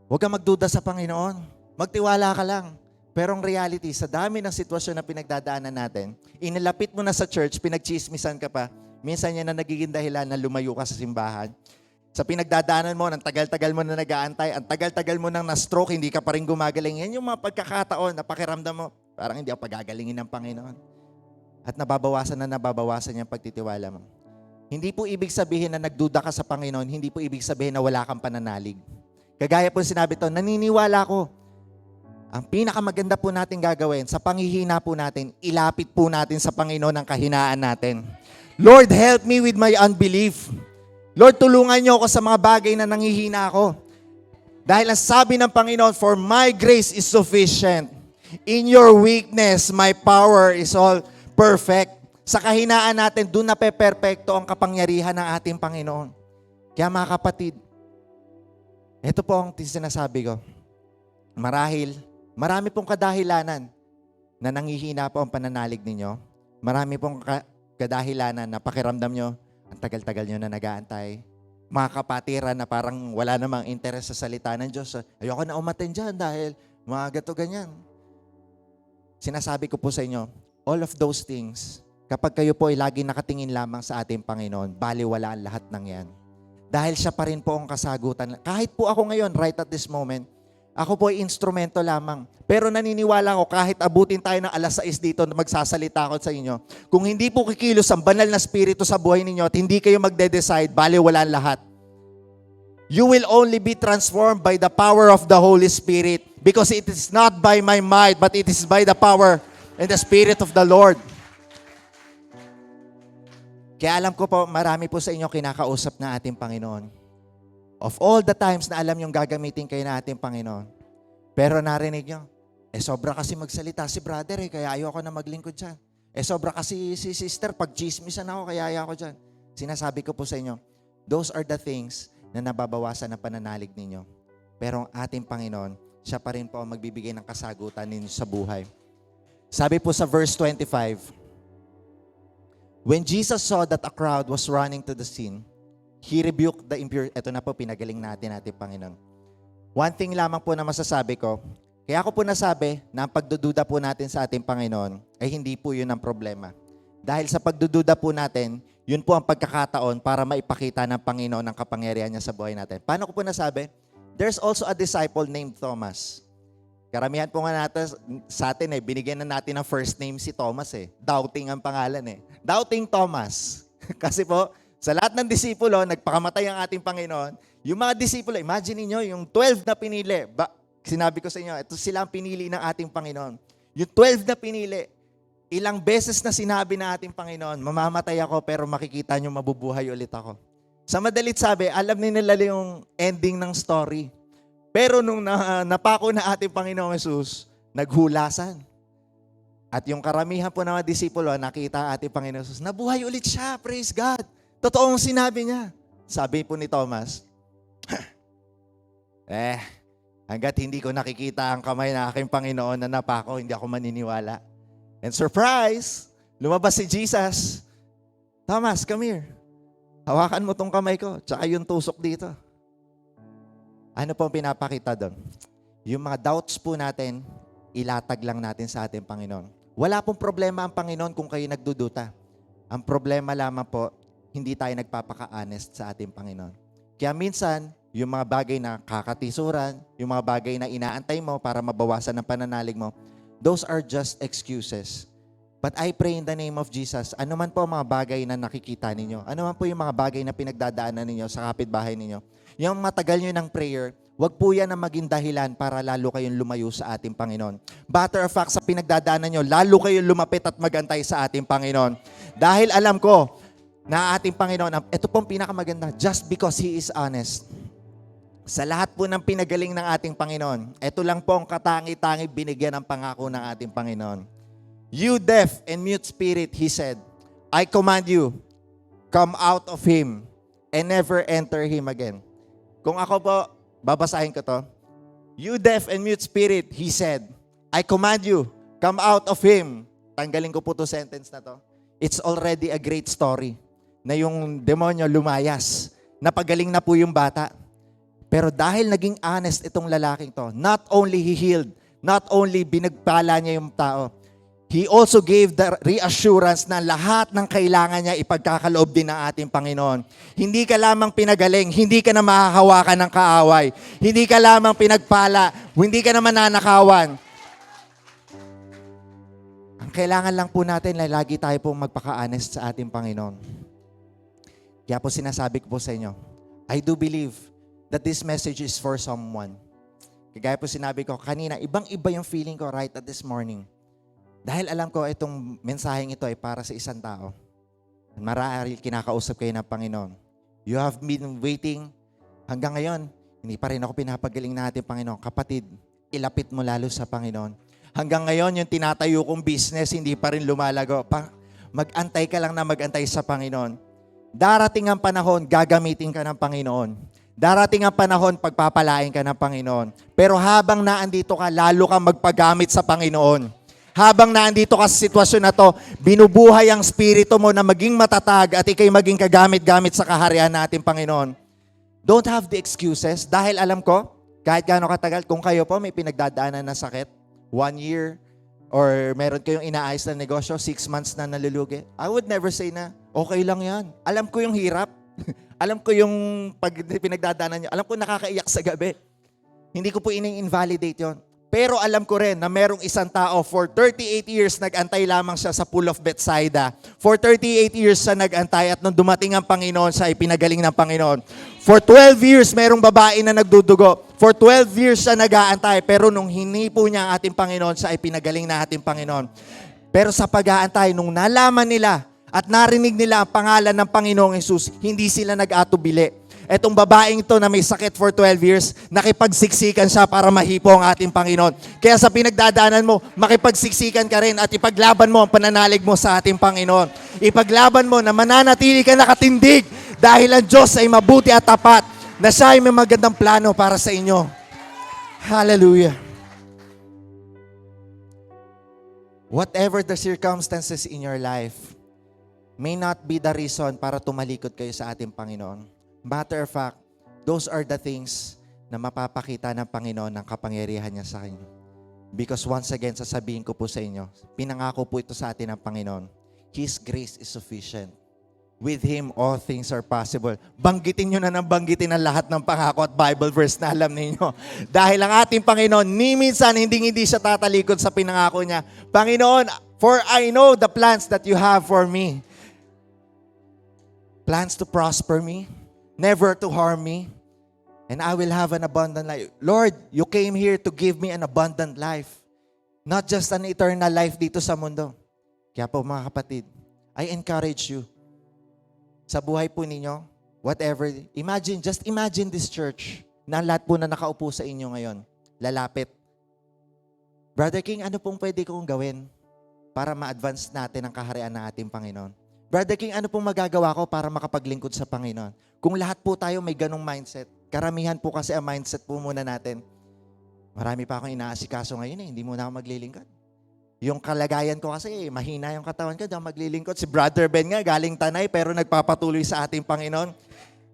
huwag kang magduda sa Panginoon. Magtiwala ka lang. Pero ang reality, sa dami ng sitwasyon na pinagdadaanan natin, inilapit mo na sa church, pinagchismisan ka pa, minsan yan na nagiging dahilan na lumayo ka sa simbahan. Sa pinagdadaanan mo, ang tagal-tagal mo na nag-aantay, ang tagal-tagal mo nang na-stroke, hindi ka pa rin gumagaling. Yan yung mga pagkakataon na pakiramdam mo, parang hindi ako pagagalingin ng Panginoon. At nababawasan yung pagtitiwala mo. Hindi po ibig sabihin na nagduda ka sa Panginoon, hindi po ibig sabihin na wala kang pananalig. Kagaya po sinabi to, naniniwala ko. Ang pinakamaganda po natin gagawin, sa panghihina po natin, ilapit po natin sa Panginoon ang kahinaan natin. Lord, help me with my unbelief. Lord, tulungan niyo ako sa mga bagay na nanghihina ako. Dahil ang sabi ng Panginoon, for my grace is sufficient. In your weakness, my power is all perfect. Sa kahinaan natin, doon na pe-perfecto ang kapangyarihan ng ating Panginoon. Kaya mga kapatid, ito po ang sinasabi ko. Marami pong kadahilanan na nanghihina po ang pananalig ninyo. Marami pong kadahilanan na pakiramdam nyo, ang tagal-tagal nyo na nag-aantay. Mga kapatiran na parang wala namang interes sa salita ng Diyos. Ayoko na umaten dyan dahil mga gato ganyan. Sinasabi ko po sa inyo, all of those things, kapag kayo po ay lagi nakatingin lamang sa ating Panginoon, baliwala ang lahat ng yan. Dahil siya pa rin po ang kasagutan. Kahit po ako ngayon, right at this moment, ako po ay instrumento lamang. Pero naniniwala ko, kahit abutin tayo ng 6:00 dito na magsasalita ako sa inyo, kung hindi po kikilos ang banal na spirito sa buhay ninyo at hindi kayo magde-decide, baliwala ang lahat. You will only be transformed by the power of the Holy Spirit because it is not by my might, but it is by the power and the Spirit of the Lord. Kaya alam ko po, marami po sa inyo kinakausap na ating Panginoon. Of all the times na alam yung gagamitin kayo na ating Panginoon. Pero narinig nyo, sobra kasi magsalita si brother kaya ayoko na maglingkod dyan. Sobra kasi si sister, pag chismisan ako, kaya ayoko dyan. Sinasabi ko po sa inyo, those are the things na nababawasan ng pananalig ninyo. Pero ang ating Panginoon, siya pa rin po ang magbibigay ng kasagutan ninyo sa buhay. Sabi po sa verse 25, when Jesus saw that a crowd was running to the scene, He rebuked the impure. Ito na po, pinagaling natin Panginoon. One thing lamang po na masasabi ko, kaya ako po nasabi na ang pagdududa po natin sa ating Panginoon ay hindi po yun ang problema. Dahil sa pagdududa po natin, yun po ang pagkakataon para maipakita ng Panginoon ang kapangyarihan niya sa buhay natin. Paano ko po nasabi? There's also a disciple named Thomas. Karamihan po nga natin, sa atin binigyan na natin ng first name si Thomas Doubting ang pangalan Doubting Thomas. Kasi po, sa lahat ng disipulo, nagpakamatay ang ating Panginoon. Yung mga disipulo, imagine niyo yung 12 na pinili. Sinabi ko sa inyo, ito sila ang pinili ng ating Panginoon. Yung 12 na pinili, ilang beses na sinabi ng ating Panginoon, mamamatay ako pero makikita niyo mabubuhay ulit ako. Sa madalit sabi, alam nila yung ending ng story. Pero nung napako na ating Panginoong Jesus, naghulasan. At yung karamihan po ng mga disipulo, nakita ang ating Panginoong Jesus, nabuhay ulit siya, praise God. Totoong sinabi niya. Sabi po ni Thomas, hanggat hindi ko nakikita ang kamay ng aking Panginoon na napako, hindi ako maniniwala. And surprise, lumabas si Jesus. Thomas, come here. Hawakan mo tong kamay ko, tsaka yung tusok dito. Ano po ang pinapakita doon? Yung mga doubts po natin, ilatag lang natin sa ating Panginoon. Wala pong problema ang Panginoon kung kayo nagduduta. Ang problema lamang po, hindi tayo nagpapaka-honest sa ating Panginoon. Kaya minsan, yung mga bagay na kakatisuran, yung mga bagay na inaantay mo para mabawasan ang pananalig mo, those are just excuses. But I pray in the name of Jesus, ano man po ang mga bagay na nakikita ninyo, ano man po yung mga bagay na pinagdadaanan ninyo sa kapitbahay ninyo, yung matagal nyo ng prayer, wag po yan na maging dahilan para lalo kayong lumayo sa ating Panginoon. Matter of fact, sa pinagdadaanan nyo, lalo kayong lumapit at magantay sa ating Panginoon. Dahil alam ko, na ating Panginoon, ito pong pinakamaganda, just because He is honest. Sa lahat po ng pinagaling ng ating Panginoon, ito lang po ang katangi-tangi binigyan ng pangako ng ating Panginoon. You deaf and mute spirit, He said, I command you, come out of him and never enter him again. Kung ako po, babasahin ko to. You deaf and mute spirit, He said, I command you, come out of him. Tanggalin ko po to sentence na to. It's already a great story na yung demonyo lumayas. Napagaling na po yung bata. Pero dahil naging honest itong lalaking to, not only he healed, not only binagpala niya yung tao, He also gave the reassurance na lahat ng kailangan niya ipagkakaloob din ng ating Panginoon. Hindi ka lamang pinagaling, hindi ka na mahahawakan ng kaaway, hindi ka lamang pinagpala, hindi ka na mananakawan. Ang kailangan lang po natin ay lagi tayo pong magpaka-honest sa ating Panginoon. Kaya po sinasabi ko po sa inyo, I do believe that this message is for someone. Kaya po sinabi ko kanina, ibang-iba yung feeling ko right at this morning. Dahil alam ko itong mensaheng ito ay para sa isang tao. Marahil kinakausap kayo ng Panginoon. You have been waiting hanggang ngayon. Hindi pa rin ako pinapagaling na ating Panginoon. Kapatid, ilapit mo lalo sa Panginoon. Hanggang ngayon, yung tinatayo kong business, hindi pa rin lumalago. Mag-antay ka lang na mag-antay sa Panginoon. Darating ang panahon, gagamitin ka ng Panginoon. Darating ang panahon, pagpapalain ka ng Panginoon. Pero habang naandito ka, lalo kang magpagamit sa Panginoon. Habang naandito ka sa sitwasyon na to, binubuhay ang spirito mo na maging matatag at ikay maging kagamit-gamit sa kaharian natin, Panginoon. Don't have the excuses dahil alam ko, kahit gaano katagal, kung kayo po may pinagdadaanan na sakit, 1 year, or meron kayong inaayos na negosyo, 6 months na nalulugi, I would never say na, okay lang yan. Alam ko yung hirap. Alam ko yung pag pinagdadaanan nyo. Alam ko nakakaiyak sa gabi. Hindi ko po ini-invalidate yon. Pero alam ko rin na merong isang tao for 38 years nag-antay lamang siya sa pool of Bethsaida. For 38 years siya nag-antay at nung dumating ang Panginoon, siya ay pinagaling ng Panginoon. For 12 years, merong babae na nagdudugo. For 12 years siya nag-aantay. Pero nung hinipo niya ang ating Panginoon, siya ay pinagaling na ating Panginoon. Pero sa pag-aantay, nung nalaman nila at narinig nila ang pangalan ng Panginoong Hesus, hindi sila nag-atubili. Etong babaeng ito na may sakit for 12 years, nakipagsiksikan siya para mahipo ang ating Panginoon. Kaya sa pinagdadaanan mo, makipagsiksikan ka rin at ipaglaban mo ang pananalig mo sa ating Panginoon. Ipaglaban mo na mananatili ka nakatindig dahil ang Diyos ay mabuti at tapat na siya ay may magandang plano para sa inyo. Hallelujah. Whatever the circumstances in your life may not be the reason para tumalikod kayo sa ating Panginoon. Matter of fact, those are the things na mapapakita ng Panginoon ng kapangyarihan niya sa inyo. Because once again, sasabihin ko po sa inyo, pinangako po ito sa atin ng Panginoon. His grace is sufficient. With Him, all things are possible. Banggitin nyo na ng banggitin ang lahat ng pangako at Bible verse na alam ninyo. Dahil ang ating Panginoon, ni minsan hindi siya tatalikod sa pinangako niya. Panginoon, for I know the plans that you have for me. Plans to prosper me. Never to harm me, and I will have an abundant life. Lord, you came here to give me an abundant life, not just an eternal life dito sa mundo. Kaya po mga kapatid, I encourage you, sa buhay po ninyo, whatever, just imagine this church, na lahat po na nakaupo sa inyo ngayon, lalapit. Brother King, ano pong pwede kong gawin para ma-advance natin ang kaharian ng ating Panginoon? Brother King, ano pong magagawa ko para makapaglingkod sa Panginoon? Kung lahat po tayo may ganong mindset, karamihan po kasi ang mindset po muna natin. Marami pa akong inaasikaso ngayon hindi muna ako maglilingkod. Yung kalagayan ko kasi, mahina yung katawan ko, daw maglilingkod. Si Brother Ben nga, galing Tanay, pero nagpapatuloy sa ating Panginoon.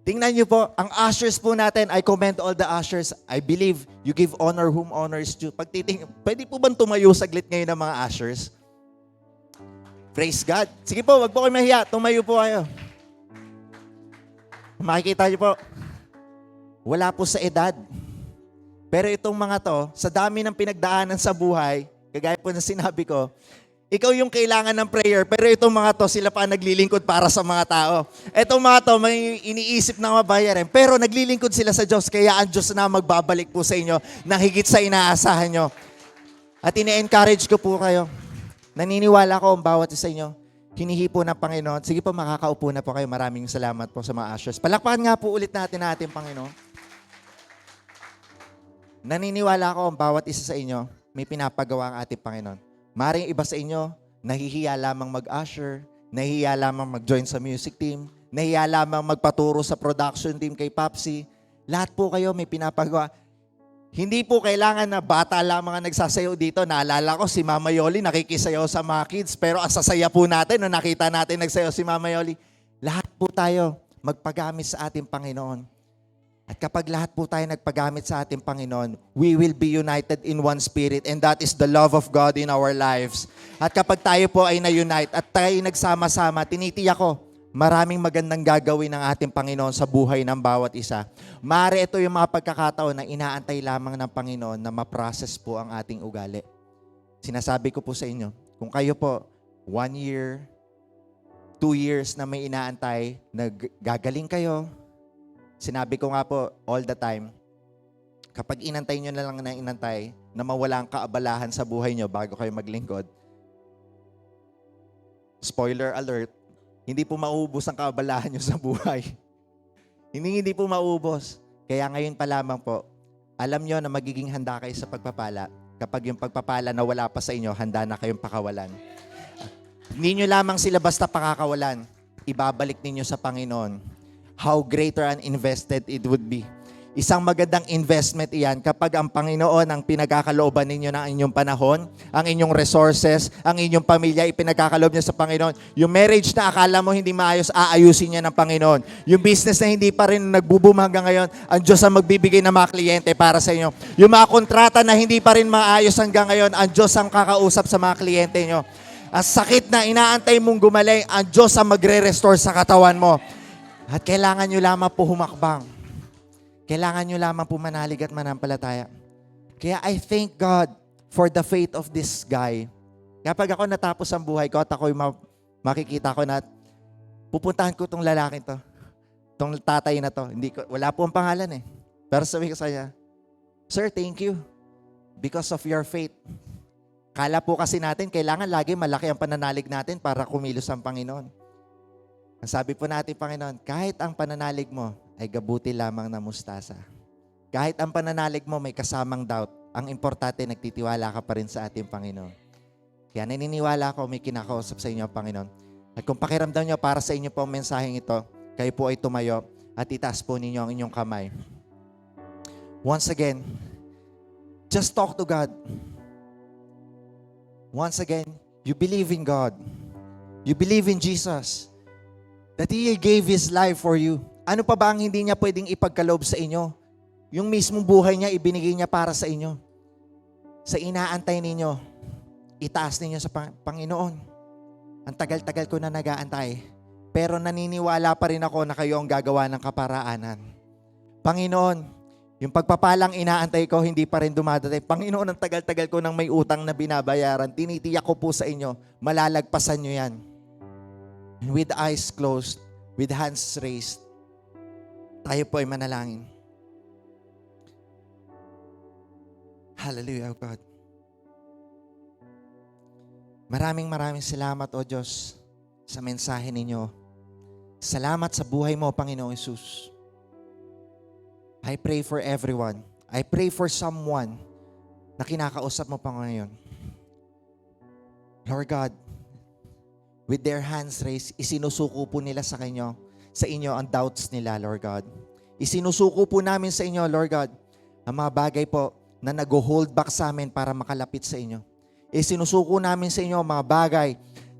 Tingnan niyo po, ang ushers po natin, I commend all the ushers. I believe you give honor whom honor is due. Pwede po bang tumayo saglit ngayon ng mga ushers? Praise God. Sige po, wag po kayo mahiya. Tumayo po kayo. Makikita niyo po, wala po sa edad. Pero itong mga to, sa dami ng pinagdaanan sa buhay, kagaya po na sinabi ko, ikaw yung kailangan ng prayer, pero itong mga to, sila pa naglilingkod para sa mga tao. Itong mga to, may iniisip na mabayaran, pero naglilingkod sila sa Diyos, kaya ang Diyos na magbabalik po sa inyo na higit sa inaasahan nyo. At ine-encourage ko po kayo. Naniniwala ko ang bawat isa inyo, hinihipo ng Panginoon. Sige po, makakaupo na po kayo. Maraming salamat po sa mga ushers. Palakpakan nga po ulit natin ang ating Panginoon. Naniniwala ko ang bawat isa sa inyo, may pinapagawa ang ating Panginoon. Maring iba sa inyo, nahihiya lamang mag-usher, nahihiya lamang mag-join sa music team, nahihiya lamang magpaturo sa production team kay Papsi. Lahat po kayo may pinapagawa. Hindi po kailangan na bata lamang ang nagsasayaw dito. Naalala ko si Mama Yoli nakikisayaw sa mga kids, pero ang sasaya po natin nung nakita natin nagsayaw si Mama Yoli. Lahat po tayo magpagamit sa ating Panginoon. At kapag lahat po tayo nagpagamit sa ating Panginoon, we will be united in one spirit, and that is the love of God in our lives. At kapag tayo po ay na-unite at tayo nagsama-sama, tinitiyak ko, maraming magandang gagawin ng ating Panginoon sa buhay ng bawat isa. Maaari ito yung mga pagkakataon na inaantay lamang ng Panginoon na ma-process po ang ating ugali. Sinasabi ko po sa inyo, kung kayo po 1 year, 2 years na may inaantay, gagaling kayo. Sinabi ko nga po all the time, kapag inantay nyo na lang na inantay, na mawala ang kaabalahan sa buhay nyo bago kayo maglingkod, spoiler alert, hindi po maubos ang kaabalahan nyo sa buhay. Hindi po maubos. Kaya ngayon pa lamang po, alam nyo na magiging handa kayo sa pagpapala. Kapag yung pagpapala na wala pa sa inyo, handa na kayong pakawalan. Hindi nyo lamang sila basta pakakawalan, ibabalik ninyo sa Panginoon. How greater and invested it would be. Isang magandang investment iyan kapag ang Panginoon ang pinagkakalooban ninyo ng inyong panahon, ang inyong resources, ang inyong pamilya, ipinagkakaloob niya sa Panginoon. Yung marriage na akala mo hindi maayos, aayusin niya ng Panginoon. Yung business na hindi pa rin nagbo-boom hanggang ngayon, ang Diyos ang magbibigay ng mga kliyente para sa inyo. Yung mga kontrata na hindi pa rin maayos hanggang ngayon, ang Diyos ang kakausap sa mga kliyente nyo. Ang sakit na inaantay mong gumaling, ang Diyos ang magre-restore sa katawan mo. At kailangan nyo lamang po humakbang. Kailangan nyo lamang po manalig at manampalataya. Kaya I thank God for the faith of this guy. Kapag ako natapos ang buhay ko at ako'y makikita ko na pupuntahan ko itong lalaking to, itong tatay na to. Wala po ang pangalan eh. Pero sabi ko sa kanya, Sir, thank you because of your faith. Kala po kasi natin, kailangan lagi malaki ang pananalig natin para kumilos ang Panginoon. Ang sabi po natin, Panginoon, kahit ang pananalig mo ay gabuti lamang na mustasa. Kahit ang pananalig mo may kasamang doubt, ang importante, nagtitiwala ka pa rin sa ating Panginoon. Kaya naniniwala ako, may kinakausap sa inyo, Panginoon. At kung pakiramdam nyo para sa inyo po ang mensaheng ito, kayo po ay tumayo at itaas po ninyo ang inyong kamay. Once again, just talk to God. Once again, you believe in God. You believe in Jesus. That He gave His life for you. Ano pa ba ang hindi niya pwedeng ipagkaloob sa inyo? Yung mismong buhay niya, ibinigay niya para sa inyo. Sa inaantay ninyo, itaas ninyo sa Panginoon. Ang tagal-tagal ko na nag-aantay. Pero naniniwala pa rin ako na kayo ang gagawa ng kaparaanan. Panginoon, yung pagpapalang inaantay ko, hindi pa rin dumadating. Panginoon, ang tagal-tagal ko nang may utang na binabayaran. Tinitiyak ko po sa inyo, malalagpasan nyo yan. And with eyes closed, with hands raised, tayo po ay manalangin. Hallelujah, God. Maraming salamat, O Diyos, sa mensahe ninyo. Salamat sa buhay mo, Panginoong Hesus. I pray for everyone. I pray for someone na kinakausap mo pa ngayon. Lord God, with their hands raised, isinusuko po nila sa inyo ang doubts nila, Lord God. Isinusuko po namin sa inyo, Lord God, ang mga bagay po na nag-hold back sa amin para makalapit sa inyo. Isinusuko namin sa inyo ang mga bagay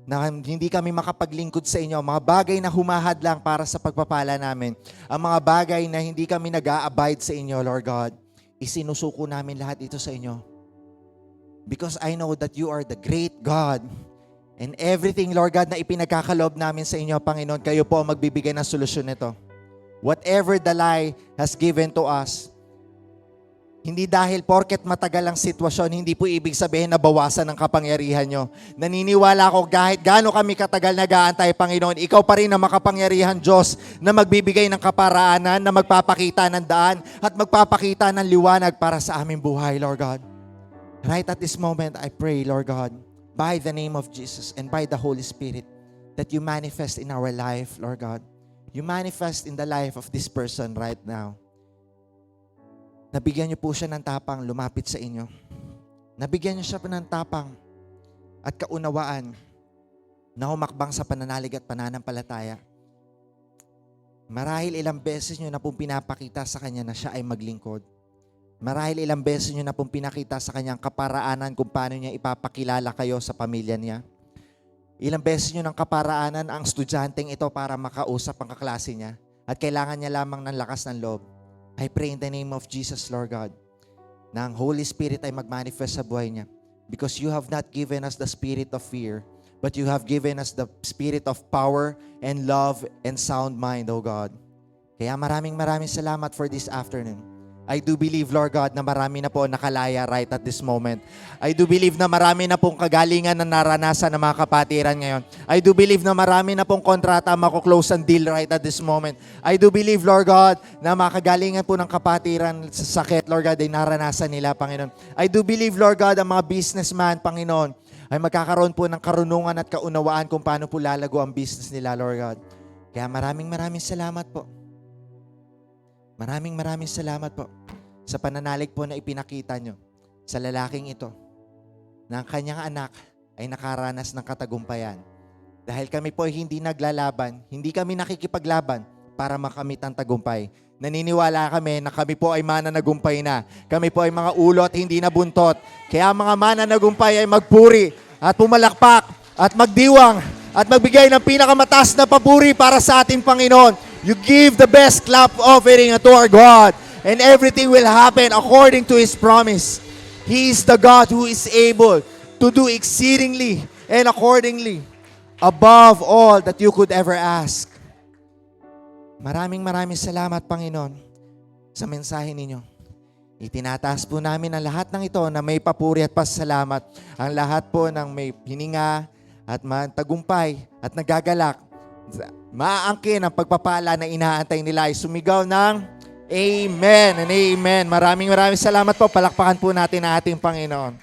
na hindi kami makapaglingkod sa inyo, mga bagay na humahad lang para sa pagpapala namin, ang mga bagay na hindi kami nag-a-abide sa inyo, Lord God. Isinusuko namin lahat ito sa inyo. Because I know that you are the great God. And everything, Lord God, na ipinagkakaloob namin sa inyo, Panginoon, kayo po ang magbibigay ng solusyon nito. Whatever the lie has given to us, hindi dahil porket matagal ang sitwasyon, hindi po ibig sabihin na bawasan ang kapangyarihan nyo. Naniniwala ako kahit gaano kami katagal nag-aantay, Panginoon, ikaw pa rin ang makapangyarihan, Diyos, na magbibigay ng kaparaanan, na magpapakita ng daan, at magpapakita ng liwanag para sa aming buhay, Lord God. Right at this moment, I pray, Lord God, by the name of Jesus and by the Holy Spirit, that you manifest in our life, Lord God. You manifest in the life of this person right now. Nabigyan niyo po siya ng tapang lumapit sa inyo. Nabigyan niyo siya ng tapang at kaunawaan na humakbang sa pananalig at pananampalataya. Marahil ilang beses niyo na pong pinapakita sa kanya na siya ay maglingkod. Marahil ilang beses niyo na pong pinakita sa kanyang kaparaanan kung paano niya ipapakilala kayo sa pamilya niya. Ilang beses niyo ng kaparaanan ang estudyanteng ito para makausap ang kaklase niya at kailangan niya lamang ng lakas ng loob. I pray in the name of Jesus, Lord God, na ang Holy Spirit ay mag-manifest sa buhay niya. Because you have not given us the spirit of fear, but you have given us the spirit of power and love and sound mind, O God. Kaya maraming salamat for this afternoon. I do believe, Lord God, na marami na po nakalaya right at this moment. I do believe na marami na pong kagalingan na naranasan ng mga kapatiran ngayon. I do believe na marami na pong kontrata mako-close ang deal right at this moment. I do believe, Lord God, na mga kagalingan po ng kapatiran sa sakit, Lord God, ay naranasan nila, Panginoon. I do believe, Lord God, ang mga businessman, Panginoon, ay magkakaroon po ng karunungan at kaunawaan kung paano po lalago ang business nila, Lord God. Kaya maraming salamat po. Maraming salamat po sa pananalig po na ipinakita nyo sa lalaking ito na ang kanyang anak ay nakaranas ng katagumpayan. Dahil kami po ay hindi naglalaban, hindi kami nakikipaglaban para makamit ang tagumpay. Naniniwala kami na kami po ay mananagumpay na. Kami po ay mga ulot, hindi na buntot. Kaya mga mananagumpay ay magpuri at pumalakpak at magdiwang at magbigay ng pinakamataas na papuri para sa ating Panginoon. You give the best clap offering to our God, and everything will happen according to His promise. He is the God who is able to do exceedingly and accordingly above all that you could ever ask. Maraming salamat, Panginoon, sa mensahe ninyo. Itinataas po namin ang lahat ng ito na may papuri at pasalamat. Ang lahat po ng may hininga at tagumpay at nagagalak. Maaangkin ang pagpapala na inaantay nila ay sumigaw ng Amen and Amen. Maraming salamat po. Palakpakan po natin ang ating Panginoon.